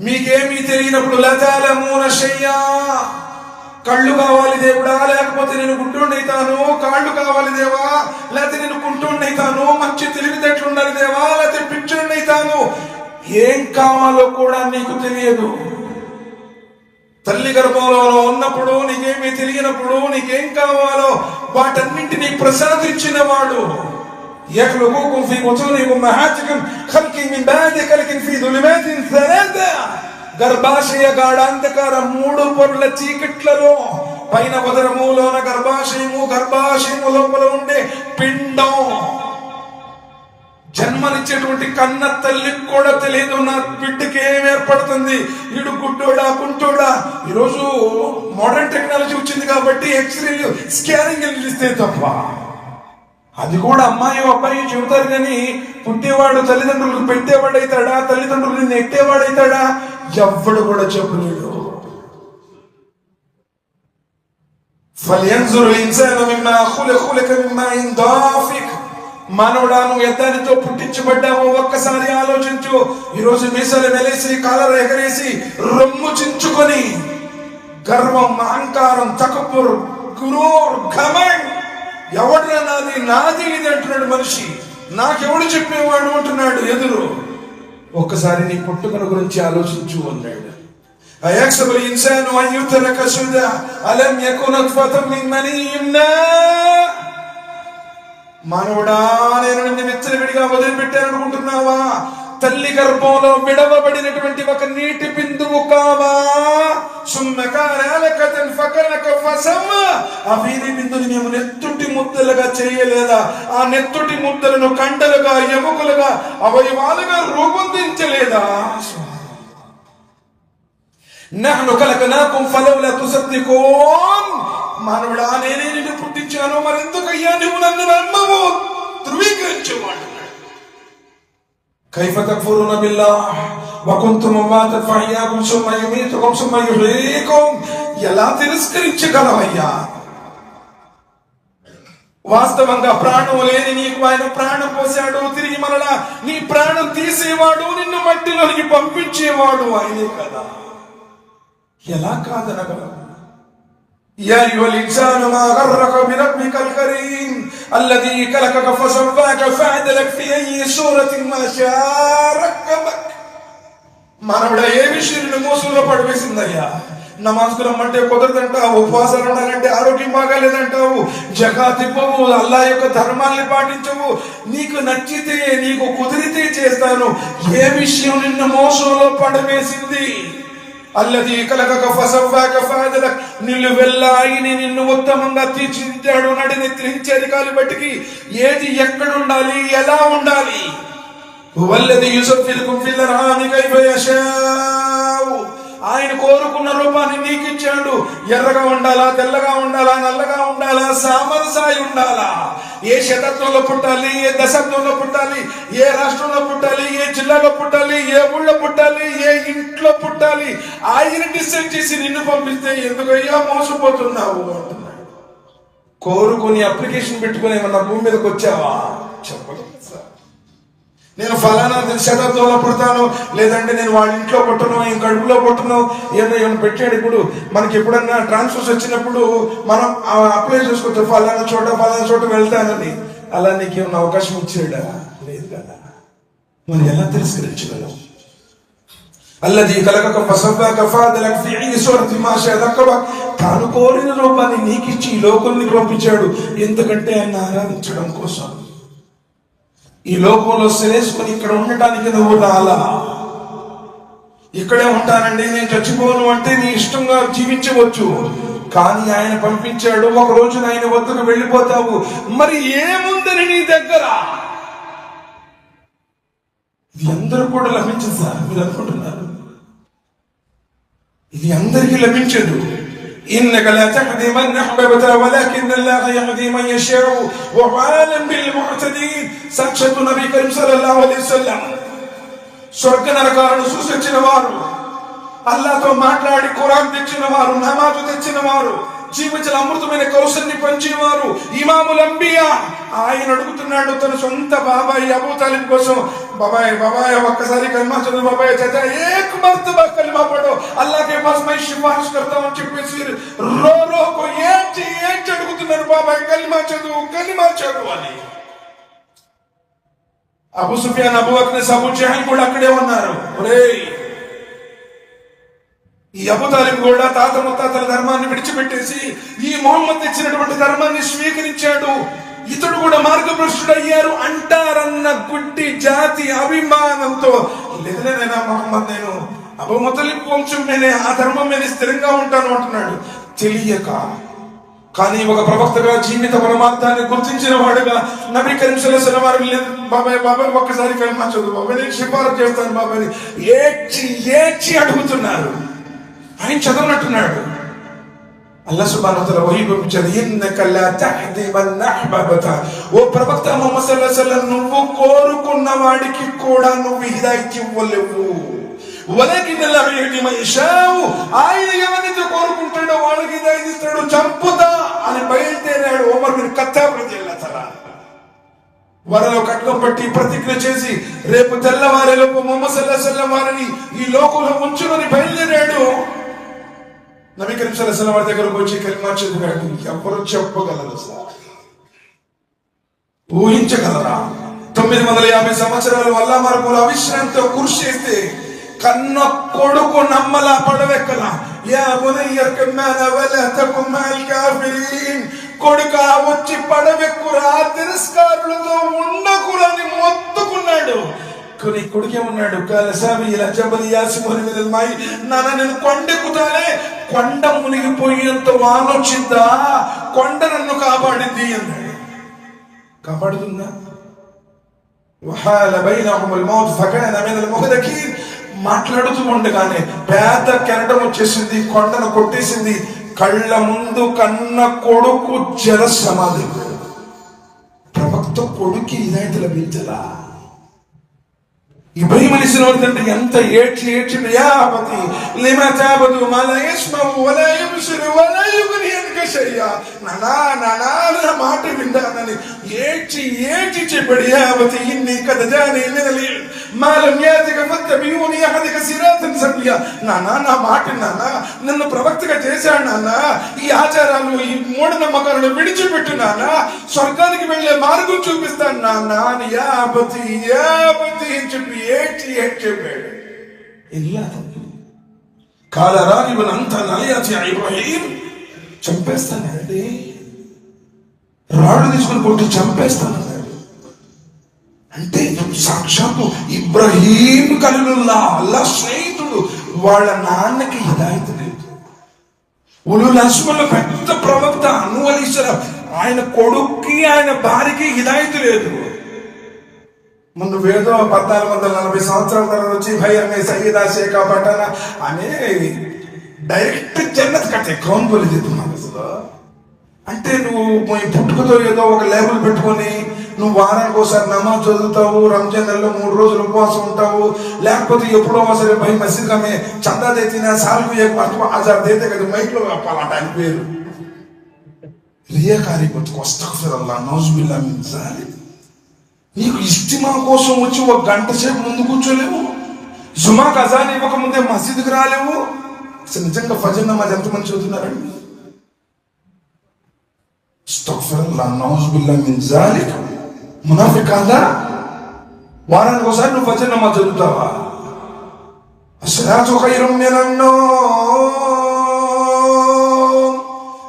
మీకేమీ తెలియనప్పుడు లా తఅలమూన షై'a, కళ్ళు కావాలి దేవుడా, లేకపోతే నేను గుడ్డోండైతాను, కాళ్ళు కావాలి దేవా, లేకపోతే నేను కుంటోండైతాను, మంచి తెలివితేటలు ఉండాలి దేవా, లేకపోతే పిచ్చోండైతాను, ఏం కావాలో కూడా నీకు తెలియదు. తల్లి గర్భంలో ఉన్నప్పుడు నీకేమీ తెలియనప్పుడు నీకేం కావాలో వాటన్నింటినీ ప్రసాదించిన వాడు. యఖ్లుకుకుం ఫీ బుతూని ఉమ్మహాతికుం ఖల్కి మిన్ బాది ఖల్కిన్ ఫీ దులుమాతిన్ సలాసా, గర్భాశయ గాఢాంధకార 3 పొరల చీకట్లలో, పైన ఉదరములోన గర్భాశయము, గర్భాశయము లోపల ఉండే పిండం, జన్మనిచ్చేటువంటి కన్న తల్లికి కూడా తెలియదు నా బిడ్డకి ఏం ఏర్పడుతుంది, ఇడు గుడ్డోడా కుంటోడా. ఈరోజు మోడర్న్ టెక్నాలజీ వచ్చింది కాబట్టి ఎక్స్రేలు, స్కానింగ్ ఇస్తే తప్ప, అది కూడా అమ్మాయి అబ్బాయి చెబుతారు కానీ పుట్టేవాడు తల్లిదండ్రులకు పెట్టేవాడైతాడా, తల్లిదండ్రులు నెట్టేవాడైతాడా, ఎవ్వడు కూడా చెప్పలేడు. ఫల్యన్జుర్ ఇన్సాను మిమ్మా ఖులిక మిమ్మా ఇన్ దాఫిక్, మానవుడా నువ్వు ఎద్దానితో పుట్టించబడ్డావు, ఒక్కసారి ఆలోచించు. ఈరోజు మీసాలు వెలేసి, కాలర్ ఎగరేసి, రొమ్ము చించుకొని గర్వం, అహంకారం, తకబ్బుర్, గురూర్, ఘమన్, ఎవడ్రా నాది ఇది అంటున్నాడు మనిషి. నాకెవడు చెప్పేవాడు అంటున్నాడు ఎదురు. ఒక్కసారి నీ పుట్టుకను గురించి ఆలోచించు అన్నాడు. అయహ్సబుల్ ఇన్సాను అన్ యుత్రక సుదా అలం యకున్ నత్ఫతం మిన్ మనీయిన్. మానవుడా నేను నిన్ను విచ్చలవిడిగా వదిలిపెట్టాననుకుంటున్నావా? తల్లి గర్భంలో విడవబడినటువంటి ఒక నీటి బిందువు కావా. ఆ వీధి బిందుని మేము నెత్తుటి ముద్దలుగా చేయలేదా? ఆ నెత్తుటి ముద్దలను కండలుగా, ఎముకలుగా, అవయవాలుగా రూపొందించలేదా? నహ్ను ఖలఖనాకుం ఫలౌలా తుసద్దికూన్. మానవుడా, నేనే నిన్ను పుట్టించాను, మరెందుకయ్యా నువ్వు నన్ను నమ్మవు, ధృవీకరించేవాడు. కైఫ తక్ఫురూన బిల్లాహ్ వ కుంతుం అమ్వాతన్ ఫహయ్యాకుం సుమ్మ యుమీతుకుం సుమ్మ యుహ్యీకుం. ఎలా తిరస్కరించగలవయ్యా? వాస్తవంగా ప్రాణం లేని నీకు ఆయన ప్రాణం పోశాడు. తిరిగి మరలా నీ ప్రాణం తీసేవాడు, నిన్ను మట్టిలోనికి పంపించేవాడు ఆయనే కదా. ఎలా కాదనగలవు? యా అయ్యుహల్ ఇన్సాను మా గర్రక బిరబ్బికల్ కరీం అల్లదీ ఖలకక ఫసవ్వాక ఫఅదలక ఫీ అయ్యి సూరతిన్ మా షా'a రక్కబక్. మానవుడా, ఏ విషయం నిన్ను మోసంలో పడివేసిందయ్యా? నమాజ్కు రమ్మంటే కుదరదంటావు, ఉపవాసాలు ఉండాలంటే ఆరోగ్యం బాగాలేదంటావు, జకాత్ ఇవ్వవు, అల్లా యొక్క ధర్మాల్ని పాటించవు, నీకు నచ్చితే నీకు కుదిరితే చేస్తాను. ఏ విషయం నిన్ను మోసంలో పడవేసింది? అల్లదీ ఖలకక ఫసవ్వాక ఫఅదలక. నిలువెల్లాయిని నిన్ను ఉత్తమంగా తీర్చిదిద్దాడు. నడినెత్తి నుంచి అరికాలి బట్టికి ఏది ఎక్కడ ఉండాలి, ఎలా ఉండాలి. హువల్లదీ యుసవ్విరుకుం ఫిల్ అర్హామి కైఫ యషాఉ. ఆయన కోరుకున్న రూపాన్ని నీకు ఇచ్చాడు. ఎర్రగా ఉండాలా, తెల్లగా ఉండాలా, నల్లగా ఉండాలా, సామరసాయి ఉండాలా, ఏ శతాబ్దంలో పుట్టాలి, ఏ దశాబ్దంలో పుట్టాలి, ఏ రాష్ట్రంలో పుట్టాలి, ఏ జిల్లాలో పుట్టాలి, ఏ ఊళ్ళో పుట్టాలి, ఏ ఇంట్లో పుట్టాలి, ఆయన డిసైడ్ చేసి నిన్ను పంపిస్తే ఎందుకయ్యా మోసపోతున్నావు అంటున్నాడు. కోరుకుని అప్లికేషన్ పెట్టుకుని ఏమన్నా భూమి మీదకి వచ్చావా? చెప్పలేదు సార్. నేను ఫలానా శతాబ్దంలో పుడతాను, లేదంటే నేను వాళ్ళ ఇంట్లో పుట్టను, ఈ కడుపులో పుట్టను, ఏమైనా పెట్టాడు. ఇప్పుడు మనకి ఎప్పుడన్నా ట్రాన్స్ఫర్స్ వచ్చినప్పుడు మనం అప్లై చేసుకోవచ్చు, ఫలానా చోట వెళ్తానని. అలా నీకు ఏమన్నా అవకాశం ఇచ్చాడా? లేదు కదా. మనం ఎలా తిరస్కరించగలం? అల్లదీ ఖలకక ఫసవ్వాక ఫఅదలక ఫీ అయ్యి సూరతిన్ మా షా'a రక్కబక్. తాను కోరిన రూపాన్ని నీకిచ్చి ఈ లోకానికి పంపించాడు. ఎందుకంటే ఆయన ఆరాధించడం కోసం. ఈ లోకంలో శ్రేసుకుని ఇక్కడ ఉండటానికి నువ్వు రాలా. ఇక్కడే ఉంటానండి, నేను చచ్చిపోను అంటే నీ ఇష్టంగా జీవించవచ్చు, కానీ ఆయన పంపించాడు. ఒక రోజున ఆయన వద్దకు వెళ్ళిపోతావు. మరి ఏముందని నీ దగ్గర? ఇది అందరూ కూడా లభించదు సార్, మీరు అనుకుంటున్నారు. ఇది అందరికీ లభించదు. إنك لا تهدي من أحببت ولكن الله يهدي من يشاء وهو أعلم بالمهتدين. సాక్షాత్ నబీ కరీం సల్లల్లాహు అలైహి వసల్లం స్వర్గ నరకాలను సూచించిన వారు, అల్లాహ్తో మాట్లాడి ఖురాన్ తెచ్చిన వారు, నమాజు తెచ్చిన వారు, జీవించిన అమృతమైన కౌశల్ని పంచేవారు, ఇమాముల్ అంబియా. ఆయన అడుగుతున్నాడు తన సొంత బాబాయ్ అబూ తాలిబ్ కోసం, బాబాయ్ ఒక్కసారి కల్మా చదువు బాబాయ్, చాచా ఏక్ మర్తబా కల్మా పడో, అల్లాహ్ కే పాస్ మై సిఫారిష్ కర్తా హూం చెప్పేసి రోకు ఏంటి అడుగుతున్నారు. బాబాయ్ కల్మా చదువు అని. అబూ సుఫియాన్, అబూ బకర్, అబూ జహల్ కూడా అక్కడే ఉన్నారు. ఒరేయ్, ఈ అబూ తాలిబ్ కూడా తాత ముత్తాతల ధర్మాన్ని విడిచిపెట్టేసి ఈ మొహమ్మద్ తెచ్చినటువంటి ధర్మాన్ని స్వీకరించాడు. ఇతడు కూడా మార్గభ్రష్టుడయ్యారు అంటారన్న గుడ్డి జాతి అభిమానంతో, లేదనేనా మొహమ్మద్, నేను అబూ ముతలిబ్ వంశం, నేనే ఆ ధర్మం మీద స్థిరంగా ఉంటాను అంటున్నాడు. తెలియక, కానీ ఒక ప్రవక్తగా జీవిత పరమార్థాన్ని గుర్తించిన వాడుగా నబీ కరీం సల్లల్లాహు అలైహి వసల్లం బాబాయ్ ఒక్కసారి కల్మా చదువు బాబాయ్, నేను సిఫారసు చేస్తాను బాబాయ్ ఏడ్చి అడుగుతున్నారు. ఆయన చదవనట్టున్నాడు. అల్లాహ్ సుబ్హానహు వ తఆలా వహీ పంపించాడు. ఇన్నక లా తహ్దీ మన్ అహ్బబత. ఓ ప్రవక్త ముహమ్మద్ సల్లల్లాహు అలైహి వసల్లం, నువ్వు కోరుకున్న వాడికి కూడా నువ్వు హిదాయత్ ఇవ్వలేవు. వలకిన్ అల్లాహ్ యహ్దీ మన్ యషాఉ. ఆయన ఎవరిని కోరుకుంటాడో వాళ్ళకి హిదాయత్ ఇస్తాడు. చంపుతా అని బయలుదేరాడు ఉమర్ బిన్ ఖత్తాబ్ రలియల్లాహు తఆలా. వరలో కట్నం పట్టి ప్రతిజ్ఞ చేసి రేపు తెల్లవారేలోపు ముహమ్మద్ సల్లల్లాహు అలైహి వసల్లం వారిని ఈ లోకంలో ఉంచుకొని బయలుదేరాడు. నబీ కరీం సల్లల్లాహు అలైహి వసల్లం వారి దగ్గరకు వచ్చి కలిమా చదివాడు. ఎవరు చెప్పగలరు సార్? ఊహించగలరా? 950 సంవత్సరాలు వల్ల మరపుల అవిశ్రాంతితో కృషి చేస్తే కన్న కొడుకు నమ్మలా పడవెక్కలా. యా బునయ్య కన్నా వలా తకున్ మల్ కాఫిరీన్. కొడుక వచ్చి పడవెక్కురా, తిరస్కారులతో ఉండకురని మొత్తుకున్నాడు. నీ కొడుకేమన్నాడు, కలసావి ఇలా జబలి యాసిమోని మీద మాయి, నాన్న నేను కొండెక్కుతానే, కొండ మునిగిపోయేంత వానొచ్చిందా, కొండ నన్ను కాపాడింది అన్నాడు. కాపాడుతుందా? వహాల బైనహుముల్ మౌత్ ఫకాన మినల్ ముహ్దకీన్. మాట్లాడుతూ ఉండగానే పేద కెరటం వచ్చేసింది, కొండను కొట్టేసింది. కళ్ళ ముందు కన్న కొడుకు జల సమాధి. ప్రవక్త కొడుకు హిదాయత్ లభించలా. ఇబ్రాహీం అలైహిస్సలాం తండ్రి ఎంత ఏడ్చిండు, యా అబతి లిమా తఅబుదు మా లా యస్మఉ వలా యుబ్సిరు వలా యుగ్ని అన్క షైయా. నానా నానా నా మాట వింటానని ఏడ్చి చెప్పాడు. యా అబతి ఇన్ని కద జాని మినల్ ఇల్మ్ మా లం యాతిక ఫత్తబియూని అహదిక సిరాతన్ సవియా. నానా నా మాట నాన్న, నన్ను ప్రవక్తగా చేశాడు నాన్న, ఈ ఆచారాలు ఈ మూఢనమ్మకాలను విడిచిపెట్టు నాన్న, స్వర్గానికి వెళ్లే మార్గం చూపిస్తాను నాన్న అని యా అబతి అని చెప్పి ఏడ్చి చెప్పాడు. ఇలా కాల రాగిబన్ అంత నలయాచి ఇబ్రాహీం, చంపేస్తానండి, రాళ్ళు తీసుకుని కొట్టి చంపేస్తానన్నాడు. అంటే సాక్షాత్తు ఇబ్రాహీం ఖలీలుల్లాహ్, అల్లాహ్ స్నేహితుడు, వాళ్ళ నాన్నకి హిదాయత్ లేదు. ఉలుల్ అజ్ములో పెద్ద ప్రవక్త నూహ్ అలైహిస్సలాం, ఆయన కొడుక్కి ఆయన భార్యకి హిదాయత్ లేదు. ముందు వేదో 1440 సంవత్సరాల తర్వాత వచ్చి భై అనే సయ్యదా షేఖా పఠానా అనే డైరెక్ట్ జన్నత్ కట్టే కౌన్ బోలి చెప్తున్నాను అసలు. అంటే నువ్వు పుట్టుకతో ఏదో ఒక లేబుల్ పెట్టుకొని నువ్వు వారానికి ఒకసారి నమాజ్ చదువుతావు, రంజాన్ నెలలో 3 రోజులు ఉపవాసం ఉంటావు, లేకపోతే ఎప్పుడో సరే భై మసీద్ మే చందా దేతీనా సాల్కు ఏక్ ఆజార్ దేతే కదా మైక్ లో చెప్పాలంట ఆయన పేరు. రియాకారి బతుకు అస్తగ్ఫిరుల్లాహ్ నౌజుబిల్లాహ్ మిన్ జాలిక్. నీకు ఇస్తిమా కోసం వచ్చి 1 గంట సేపు ముందు కూర్చోలేవు, జుమాకు అజాన్ ఇవ్వక ముందే మసీదుకి రాలేవు. అసలు నిజంగా ఫజర్ నమాజ్ ఎంతమంది చదువుతున్నారండి? అస్తగ్ఫిరుల్లాహ్ నౌజుబిల్లాహ్ మిన్ జాలిక్. మునాఫిక్ కాదా? వారానికి ఒకసారి నువ్వు ఫజర్ నమాజ్ చదువుతావా? అస్సలాతు ఖైరుం మినన్ నౌమ్.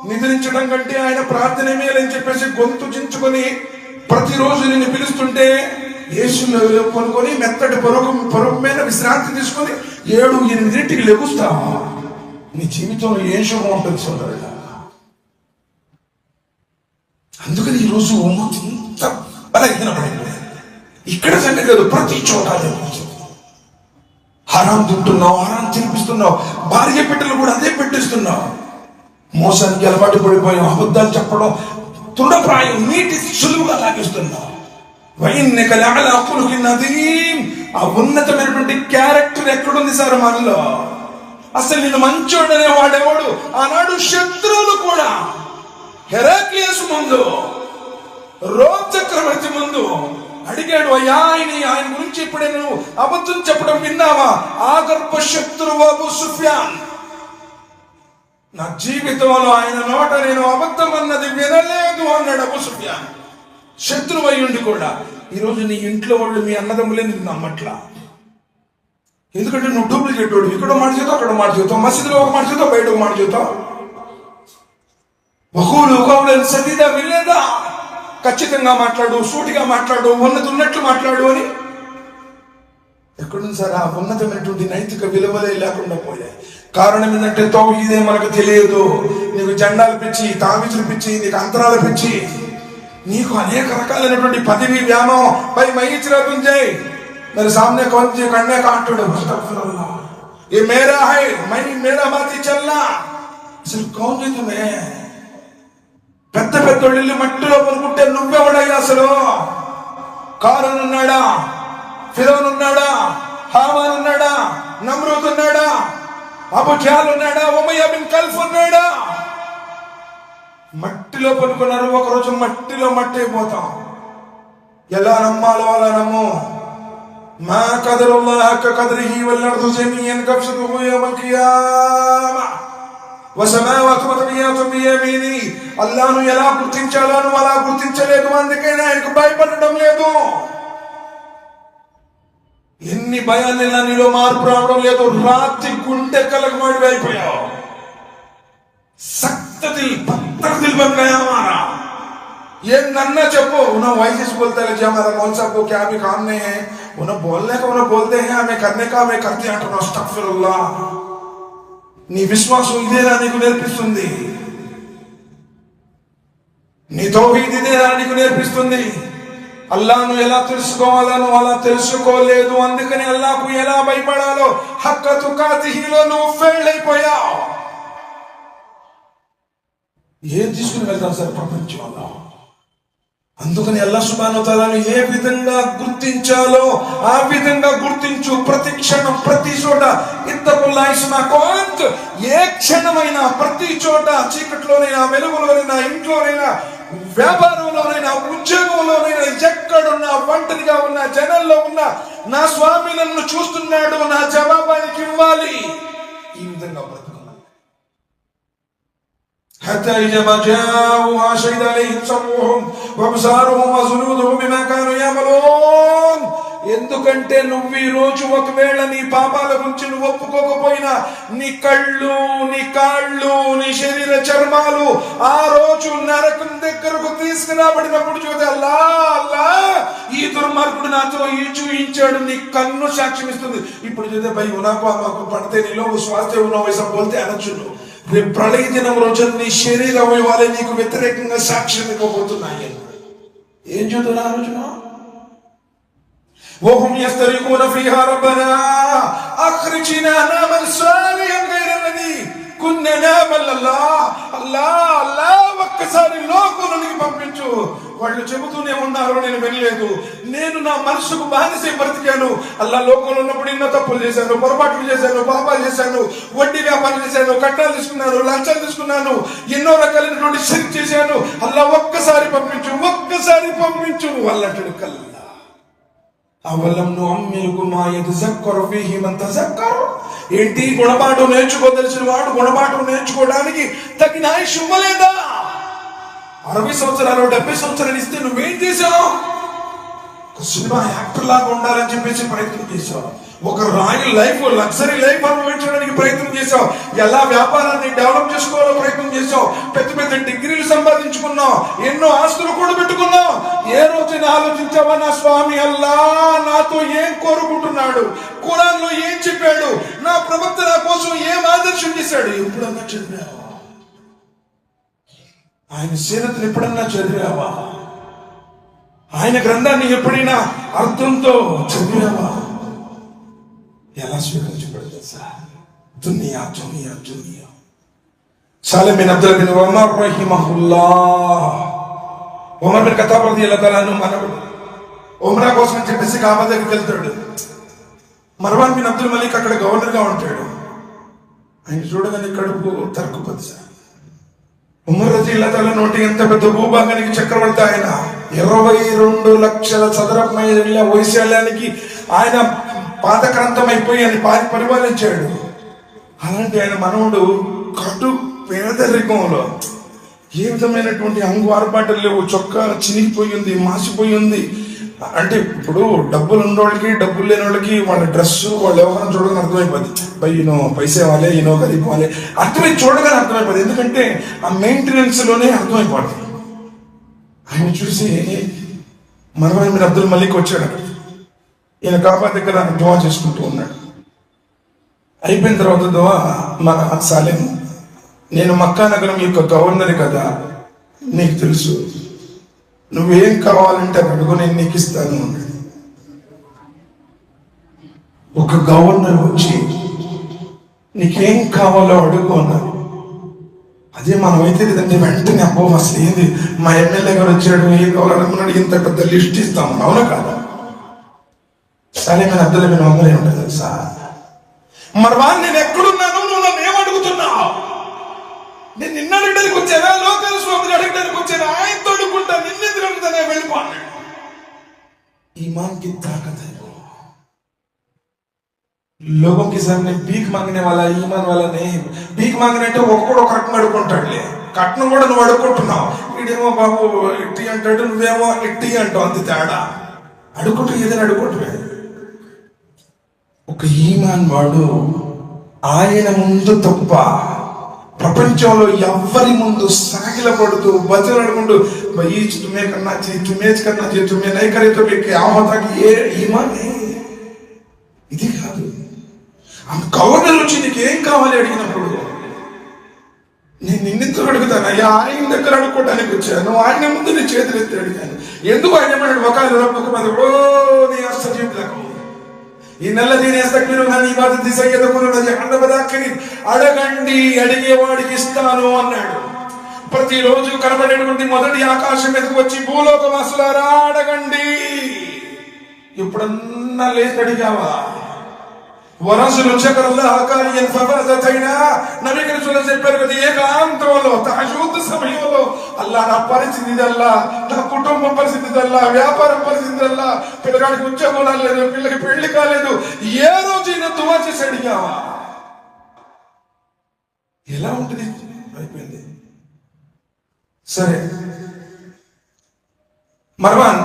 నిద్రించడం కంటే ఆయన ప్రార్థన మేలని చెప్పేసి గొంతు చించుకొని ప్రతిరోజు నిన్ను పిలుస్తుంటే యేసులో కొనుక్కొని మెత్తటి పరుపు మీద విశ్రాంతి తీసుకొని 7-8 లెగుస్తావా? నీ జీవితంలో ఏం శుభం ఉంటుంది సోదరుడా? అందుకని ఈరోజు ఇంత బలహీనపడింది. ఇక్కడ సంగతి కాదు, ప్రతి చోట హరాం తింటున్నావు, హరాం తినిపిస్తున్నావు, భార్య బిడ్డలు కూడా అదే పెట్టిస్తున్నావు. మోసానికి అలవాటు పడిపోయాం, అబద్ధాలు చెప్పడం తృఢప్రాయం, నీటి సులువుగా లాగిస్తున్నావు. వైన్నక లఅలా ఖులుఖిన్ అదీం. ఆ ఉన్నతమైనటువంటి క్యారెక్టర్ ఎక్కడుంది సార్ మనలో? అసలు నిన్ను మంచోడనే వాడేవాడు ఆనాడు శత్రువులు కూడా హెరాక్లియస్ ముందు, రోమ్ చక్రవర్తి ముందు అడిగాడు, అయ్యా ఆయన గురించి ఇప్పుడే నువ్వు అబద్ధం చెప్పడం విన్నావా? ఆగర్భ శత్రువు అబూ సుఫియాన్, నా జీవితంలో ఆయన నోట నేను అబద్ధం అన్నది వినలేదు అన్నాడు అబూ సుఫియాన్. శత్రువు అయ్యుండి కూడా ఈరోజు నీ ఇంట్లో వాళ్ళు మీ అన్నదమ్ములే నీకు నమ్మట్లా. ఎందుకంటే నువ్వు డూప్లికేట్ వాడు. ఇక్కడ మాట చేతావు, అక్కడ మాట చేతావు, మసీదులో ఒక మాట చేతావు, బయట ఒక మాట చేతావు. వకూలు కౌలన్ సదీదా, వినలేదా? ఖచ్చితంగా మాట్లాడు, సూటిగా మాట్లాడు, ఉన్నట్లు మాట్లాడు అని. ఎక్కడుంది సార్ ఆ ఉన్నతమైనటువంటి నైతిక విలువలే లేకుండా పోయాయి? కారణం ఏంటంటే తౌహీదే మనకు తెలియదు. నీకు జెండాలు పిచ్చి, తామీజులు పిచ్చి, నీకు అంతరాలు పిచ్చి, నీకు అనేక రకాలైనటువంటి పదవి వ్యామం పై మహిచిరా తుంజయ్ मेरे सामने कौन सी करने का आंटोड़े ये मेरा है, मैं मेरा माती चलना. అసలు కౌన్ నీ తుమే? పెద్ద పెద్దోళ్ళు మట్టిలో పనుకుంటే నువ్వెవడయ్యా అసలు? కారూన్ ఉన్నాడా, ఫిరౌన్ ఉన్నాడా, హామాన్ ఉన్నాడా, నమ్రూద్ ఉన్నాడా, అబూ జహల్ ఉన్నాడా, ఉమయ్య బిన్ ఖల్ఫ్ ఉన్నాడా? మట్టిలో పనుకున్నారు. ఒకరోజు మట్టిలో మట్టి అయిపోతాం. ఎలా నమ్మాలో అలా నమ్ము. మా కదరుల్లాహ్ హక్క కదరిహి వల్ అర్దు జమీఅన్ కబ్సతుహు యౌమల్ ఖియామా వసమావాతు మతమియాతు బియమీని. అల్లాహ్ను ఎలా గుర్తించాలో నువ్వు అలా గుర్తించలేదు, అందుకనే ఆయనకు భయపడడం లేదు. ఎన్ని భయాలు నీలో మార్పు రావడం లేదు. రాత్రి గుండె కలగమాడి అయిపోయావు. सख्त दिल पत्थर दिल बन गया हमारा. ये नन्ना चप्पो ना वाइस बोलता है जी हमारा मौलवी साहब को क्या भी काम नहीं है, उन्हें बोलने का उन्हें बोलते हैं, हमें करने का हमें करते हैं अंటున్నావు. అస్తగ్ఫిరుల్లాహ్. నీ విశ్వాసం ఇదేనా నీకు నేర్పిస్తుంది? నీ తౌహీద్ ఇదేనా నీకు నేర్పిస్తుంది? అల్లాహ్ను ఎలా తెలుసుకోవాలో అలా తెలుసుకోలేదు, అందుకని అల్లాహ్కు ఎలా భయపడాలో హక్క తుకాతిహిలో నువ్వు ఫెయిల్ అయిపోయావు. ఏం తీసుకుని వెళ్తాం సార్ ప్రపంచంలో? అందుకని అల్లాహ్ సుబ్హానహు వ తఆలాను ఏ విధంగా గుర్తించాలో ఆ విధంగా గుర్తించు. ప్రతి క్షణం ప్రతి చోట ఇత్తకుల్లాహ్ ఇస్మా కుంత్. ఏ క్షణమైనా ప్రతి చోట, చీకట్లోనైనా వెలుగులోనైనా, ఇంట్లోనైనా, వ్యాపారంలోనైనా, ఉద్యోగంలోనైనా, ఎక్కడున్నా, ఒంటరిగా ఉన్నా, జనంలో ఉన్నా, నా స్వామి నన్ను చూస్తున్నాడు, నా జవాబానికి ఇవ్వాలి. ఈ విధంగా బ్రతుకున్నాను. حتى إذا ما جاءوها شهد عليهم سمعهم وأبصارهم وجلودهم بما كانوا يعملون. ఎందుకంటే నువ్వు ఈ రోజు ఒకవేళ నీ పాపాల గురించి నువ్వు ఒప్పుకోకపోయినా నీ కళ్ళు, నీ కాళ్ళు, నీ శరీర చర్మాలు ఆ రోజు నరకం దగ్గరకు తీసుకురాబడినప్పుడు చూస్తే అల్లా అల్లా ఈ దుర్మార్గుడు నాతో ఈ చూయించాడు, నీ కన్ను సాక్ష్యం ఇస్తుంది. ఇప్పుడు చూస్తే భయ్ ఉనాకు అమ్మకు పడితే నీలో స్వాస్థ్య ఉన్న వయసు బోల్తే అనొచ్చు. రేపు ప్రళయ దినం రోజు నీ శరీర అవయవాలే నీకు వ్యతిరేకంగా సాక్ష్యం ఇవ్వబోతున్నాయి. ఏం చూద్దాం ఆ రోజున? وهم يسترقون فيها ربنا أخرجنا نعمل صالحا غير الذي كنا نعمل. అల్లా ఒక్కసారి లోకంలోనికి పంపించు. వాళ్ళు చెబుతూనే ఉన్నారు, నేను వెళ్ళలేదు, నేను నా మనసుకు బానిసై బ్రతికాను. అల్లా లోకంలో ఉన్నప్పుడు ఎన్నో తప్పులు చేశాను, పొరపాట్లు చేశాను, పాపాలు చేశాను, వడ్డీ వ్యాపారం చేశాను, కట్టాలు తీసుకున్నాను, లంచాలు తీసుకున్నాను, ఎన్నో రకాలైనటువంటి షిర్క్ చేశాను. అల్లా ఒక్కసారి పంపించు, ఒక్కసారి పంపించు అల్లంటాడు. కల్లా అవలం నుఅమ్మిరుకు మా యతజక్కరు ఫీహి మన్ తజక్కర్. ఏంటి? గుణపాఠం నేర్చుకోదలిసిన వాడు గుణపాఠం నేర్చుకోవడానికి తగిన ఆయుష్ ఇవ్వలేదా? 60 సంవత్సరాలు 70 సంవత్సరాలు ఇస్తే నువ్వేం చేశావు? ఒక సినిమా యాక్టర్ లాగా ఉండాలని చెప్పేసి ప్రయత్నం చేశావు. ఒక రాయల్ లైఫ్, లగ్జరీ లైఫ్ అనుభవించడానికి ప్రయత్నం చేశావు. ఎలా వ్యాపారాన్ని డెవలప్ చేసుకోవాలో ప్రయత్నం చేశావు. పెద్ద పెద్ద డిగ్రీలు సంపాదించుకున్నావు, ఎన్నో ఆస్తులు కూడా పెట్టుకున్నావు. ఏ రోజైనా ఆలోచించావా నా స్వామి అల్లా నాతో ఏం కోరుకుంటున్నాడు, ఖురాన్లో ఏం చెప్పాడు, నా ప్రవక్త నా కోసం ఏం ఆదర్శం చేశాడు? ఎప్పుడన్నా చదివావా? ఆయన సీరతను ఎప్పుడన్నా చదివావా? ఆయన గ్రంథాన్ని ఎప్పుడైనా అర్థంతో చదివావా? ఎలా స్వీకరించబడదు సార్? దునియా దునియా దునియా. Salim bin Abdullah bin Umar రహిమహుల్లాహ్, ఉమర్ బిన్ ఖత్తాబ్ రలియల్లాహు తఆలా అన్హు మనవడు ఉమ్రా కోసం అని చెప్పేసి కాబా దగ్గరికి వెళ్తాడు. మర్వాన్ బిన్ అబ్దుల్ మలిక్ అక్కడ గవర్నర్ గా ఉంటాడు. ఆయన చూడగానే కడుపు తరుక్కుపోతుంది సార్. ఉమర్ రలియల్లాహు తఆలా నోటి ఎంత పెద్ద భూభాగానికి చక్రవర్తి ఆయన. 22 లక్షల చదరపు మైళ్ళ వైశాల్యానికి ఆయన పాదక్రాంతం అయిపోయి అని పరిపాలించాడు. అలాంటి ఆయన మనవుడు కటు పేదరికంలో ఏ విధమైనటువంటి అంగు ఆర్పాటలు లేవు, చొక్కా చినిగిపోయింది, మాసిపోయింది. అంటే ఇప్పుడు డబ్బులు ఉన్నోళ్ళకి డబ్బులు లేని వాళ్ళకి వాళ్ళ డ్రెస్సు, వాళ్ళ వ్యవహారం చూడగానే అర్థమైపోద్ది. బై ఈనో పైసే వాళ్ళే, ఈనో గరీబ్ వాళ్ళే చూడగానే అర్థమైపోద్ది. ఎందుకంటే ఆ మెయింటెనెన్స్ లోనే అర్థమైపోతుంది. ఆయన చూసి మర్వాన్ బిన్ అబ్దుల్ మలిక్ వచ్చాడు. ఈయన కాబా దగ్గర దువా చేసుకుంటూ ఉన్నాడు. అయిపోయిన తర్వాత దువా, మన సాలిమ్ నేను మక్కా నగరం యొక్క గవర్నర్ కదా, నీకు తెలుసు, నువ్వేం కావాలంటే అడుగు, నేను నీకు ఇస్తాను. ఒక గవర్నర్ వచ్చి నీకేం కావాలో అడుగు అన్నారు. అదే మనమైతే లేదంటే వెంటనే అబ్బో అసలు ఏంది మా ఎమ్మెల్యే గారు వచ్చాడు, ఏం కావాలనుకున్నాడు, ఇంత పెద్ద లిస్ట్ ఇస్తాము, అవునా కాదా? సాలిమ్ బిన్ అబ్దుల్లా బిన్ ఉమర్ ఏమంటారు తెలుసా? మర్వాన్ నేను ఎక్కడున్నాను, నువ్వు నన్ను ఏమడుగుతున్నావు? నేను నిన్న అడగడానికి వచ్చానా, లోకల్ స్వామిని అడగడానికి వచ్చానా? ఆయనతో అడుగుంటా, నిన్నెందుకు అడుగుతానే వెళ్ళిపోన్నాడు. ईमान की ताकत है वो, लोगों के सामने भीख मांगने वाला ईमान वाला नहीं. भीख मांगने అంటే ఒక్కొక్కడు ఒక రకంగా అడుగుకుంటాడులే. కట్నం కూడా నువ్వు అడుగుకుంటున్నావు. వీడేమో బాబు ఇట్టి అంటాడు, నువ్వేమో ఇట్టి అంటావు, అంత తేడా. అడుగుకుంటూ ఏదైనా అడుగుకుంటున్నాడు. ఒక ఈమాన్ వాడు ఆయన ముందు తప్ప ప్రపంచంలో ఎవ్వరి ముందు సాగిలపడుతూ బతులాడుకుంటూ తుమే కన్నా తుమే నై కరే తో ఏ ఈమాన్ గవర్నర్ వచ్చి నీకేం కావాలి అడిగినప్పుడు నేను నిన్నెందుకు అడుగుతాను? అయ్యా, ఆయన దగ్గర అడుక్కోవడానికి వచ్చాను, ఆయన ముందు నీ చేతులు ఎత్తి అడిగాను. ఎందుకు ఆయన ఏమన్నాడు? ఒకళ్ళు ఓ నీ అస్తజీవులకు ఈ నల్లదీని అస్తక్మిరు నా ఇబాదత్ సయ్యదకును జహన్నమదాకిని అడగండి, అడిగేవాడికి ఇస్తాను అన్నాడు. ప్రతిరోజు కనబడేటువంటి మొదటి ఆకాశం మీదకి వచ్చి భూలోకవాసులారా అడగండి. ఎప్పుడన్నా లేచి అడిగావా? వరసులు చెప్పారు కదా, ఏకాంతంలో తహజుద్ సమయంలో అల్లా నా పరిస్థితి ఇదల్లా, నా కుటుంబం పరిస్థితి ఇదల్లా, వ్యాపారం పరిస్థితి ఇదల్లా, పిల్లగాడికి ఉద్యోగం రాలేదు, పిల్లకి పెళ్లి కాలేదు, ఏ రోజైనా దువా చేసి అడిగావా? ఎలా ఉంటుంది? అయిపోయింది. సరే, మర్వాన్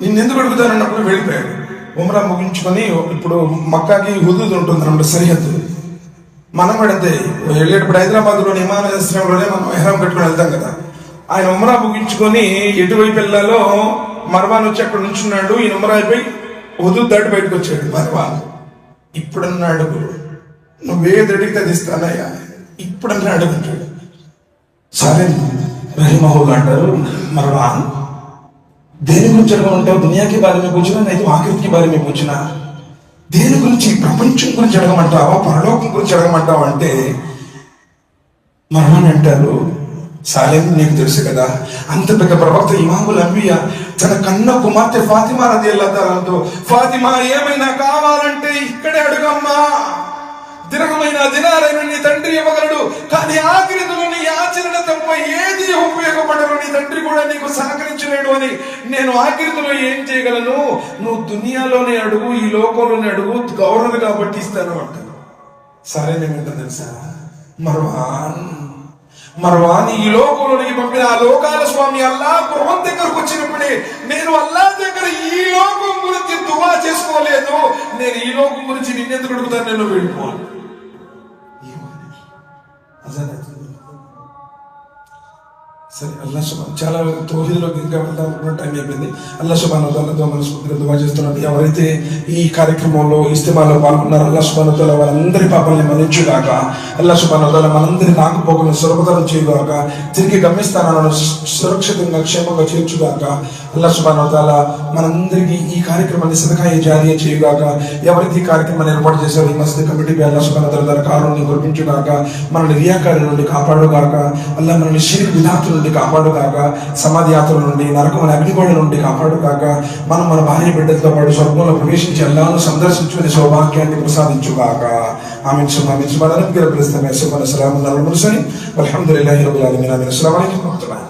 నిన్నెందుకు అడుగుతానన్నప్పుడు వెళ్ళిపోయాడు. ఉమ్రా ముగించుకొని ఇప్పుడు మక్కాకి హుదూద్ ఉంటుంది అన్నమాట, సరిహద్దు. మనం పడితే వెళ్ళేటప్పుడు హైదరాబాద్లోని విమానాశ్రయంలోనే మనం ఎహ్రాం కట్టుకుని వెళ్తాం కదా. ఆయన ఉమ్రా ముగించుకొని ఎటువైపు వెళ్ళాలో మర్వాన్ వచ్చి అక్కడ నుంచున్నాడు. ఈయన ఉమ్రా అయిపోయి హుదూద్ దాటి బయటకు వచ్చాడు. మర్వాన్ ఇప్పుడన్నాడు, నువ్వేది అడిగితే అది ఇస్తానయ్యా, ఇప్పుడన్నా అడుగుంటాడు. సరే రహిమహుల్లా అంటారు, మర్వాన్ దేని గురించి అడగమంటావు? దునియాకి బారి మీద పూచినా, నైతే ఆఖరికి బారి మీద పూచినా, దేని గురించి? ప్రపంచం గురించి అడగమంటావా, పరలోకం గురించి అడగమంటావా అంటే మర్వాన్ అంటారు, సాలేం నీకు తెలుసు కదా, అంత పెద్ద ప్రవక్త ఇమాముల్ అంబియా తన కన్న కుమార్తె ఫాతిమా రదియల్లాహు తఆలాతో, ఫాతిమా ఏమైనా కావాలంటే ఇక్కడే అడుగమ్మా, దినమైన దినాలైన నీ తండ్రి ఇవ్వగలడు, కానీ ఆఖరిలో నీ ఆచరణ తప్ప ఏది ఉపయోగపడరు, నీ తండ్రి కూడా నీకు సహకరించలేడు అని నేను ఆఖరిలో ఏం చేయగలను? నువ్వు దునియాలోనే అడుగు, ఈ లోకంలోనే అడుగు, గవర్నర్ కాబట్టి ఇస్తాను అంటారు. సరే నేనేంటో తెలుసా, మర్వాన్ ఈ లోకంలోనికి పంపిన ఆ లోకాల స్వామి అల్లా గృహం దగ్గరకు వచ్చినప్పుడే నేను అల్లా దగ్గర ఈ లోకం గురించి దువా చేసుకోలేదు, నేను ఈ లోకం గురించి నిన్నెందుకు అడుగుతాను, నేను వెళ్ళిపోవాలి. సరే, అల్లా సుబ్హాన్ చాలా తౌహీద్లోకి ఇంకా వెళ్దాం టైం అయిపోయింది. అల్లా సుబ్హానహు వ తఆలాతో మనస్ఫూర్తిగా దువా చేస్తున్నాను. ఎవరైతే ఈ కార్యక్రమంలో ఇస్తిమాలో పాల్గొన్నారో అల్లా సుబ్హానహు వ తఆలా వారందరి పాపాలని మన్నించుగాక. అల్లా సుబ్హానహు వ తఆలా మనందరి రాకపోకలను సులభతరం చేయుగాక. తిరిగి గమ్యస్థానాలను సురక్షితంగా క్షేమంగా చేర్చుగాక. అల్లా సుబ్హానహు వ తఆలా మనందరికీ ఈ కార్యక్రమాన్ని సదకాయ జారియ చేయుగాక. ఎవరైతే ఈ కార్యక్రమాన్ని ఏర్పాటు చేశారో ఈ మస్జిద్ కమిటీపై అల్లా సుబ్హానహు వ తఆలా తన కారుణ్యం కురిపించుగాక. మనల్ని రియాకారుల నుండి కాపాడుగాక. అల్లా మనల్ని షిర్క్ బిదాతుల నుండి కాపాడుగాక. సమాధి యాత్రల నుండి, నరకమైన అగ్నిగోళ నుండి కాపాడుగాక. మనం మన భార్య బిడ్డలతో పాటు స్వర్గంలో ప్రవేశించి అల్లాహ్ను సందర్శించుకునే సౌభాగ్యాన్ని ప్రసాదించుగాక. ఆమీన్ సుబ్హానల్లాహి రబ్బిల్ ఇజ్జతి అస్సలాము అలైకుం వరహ్మతుల్లాహి.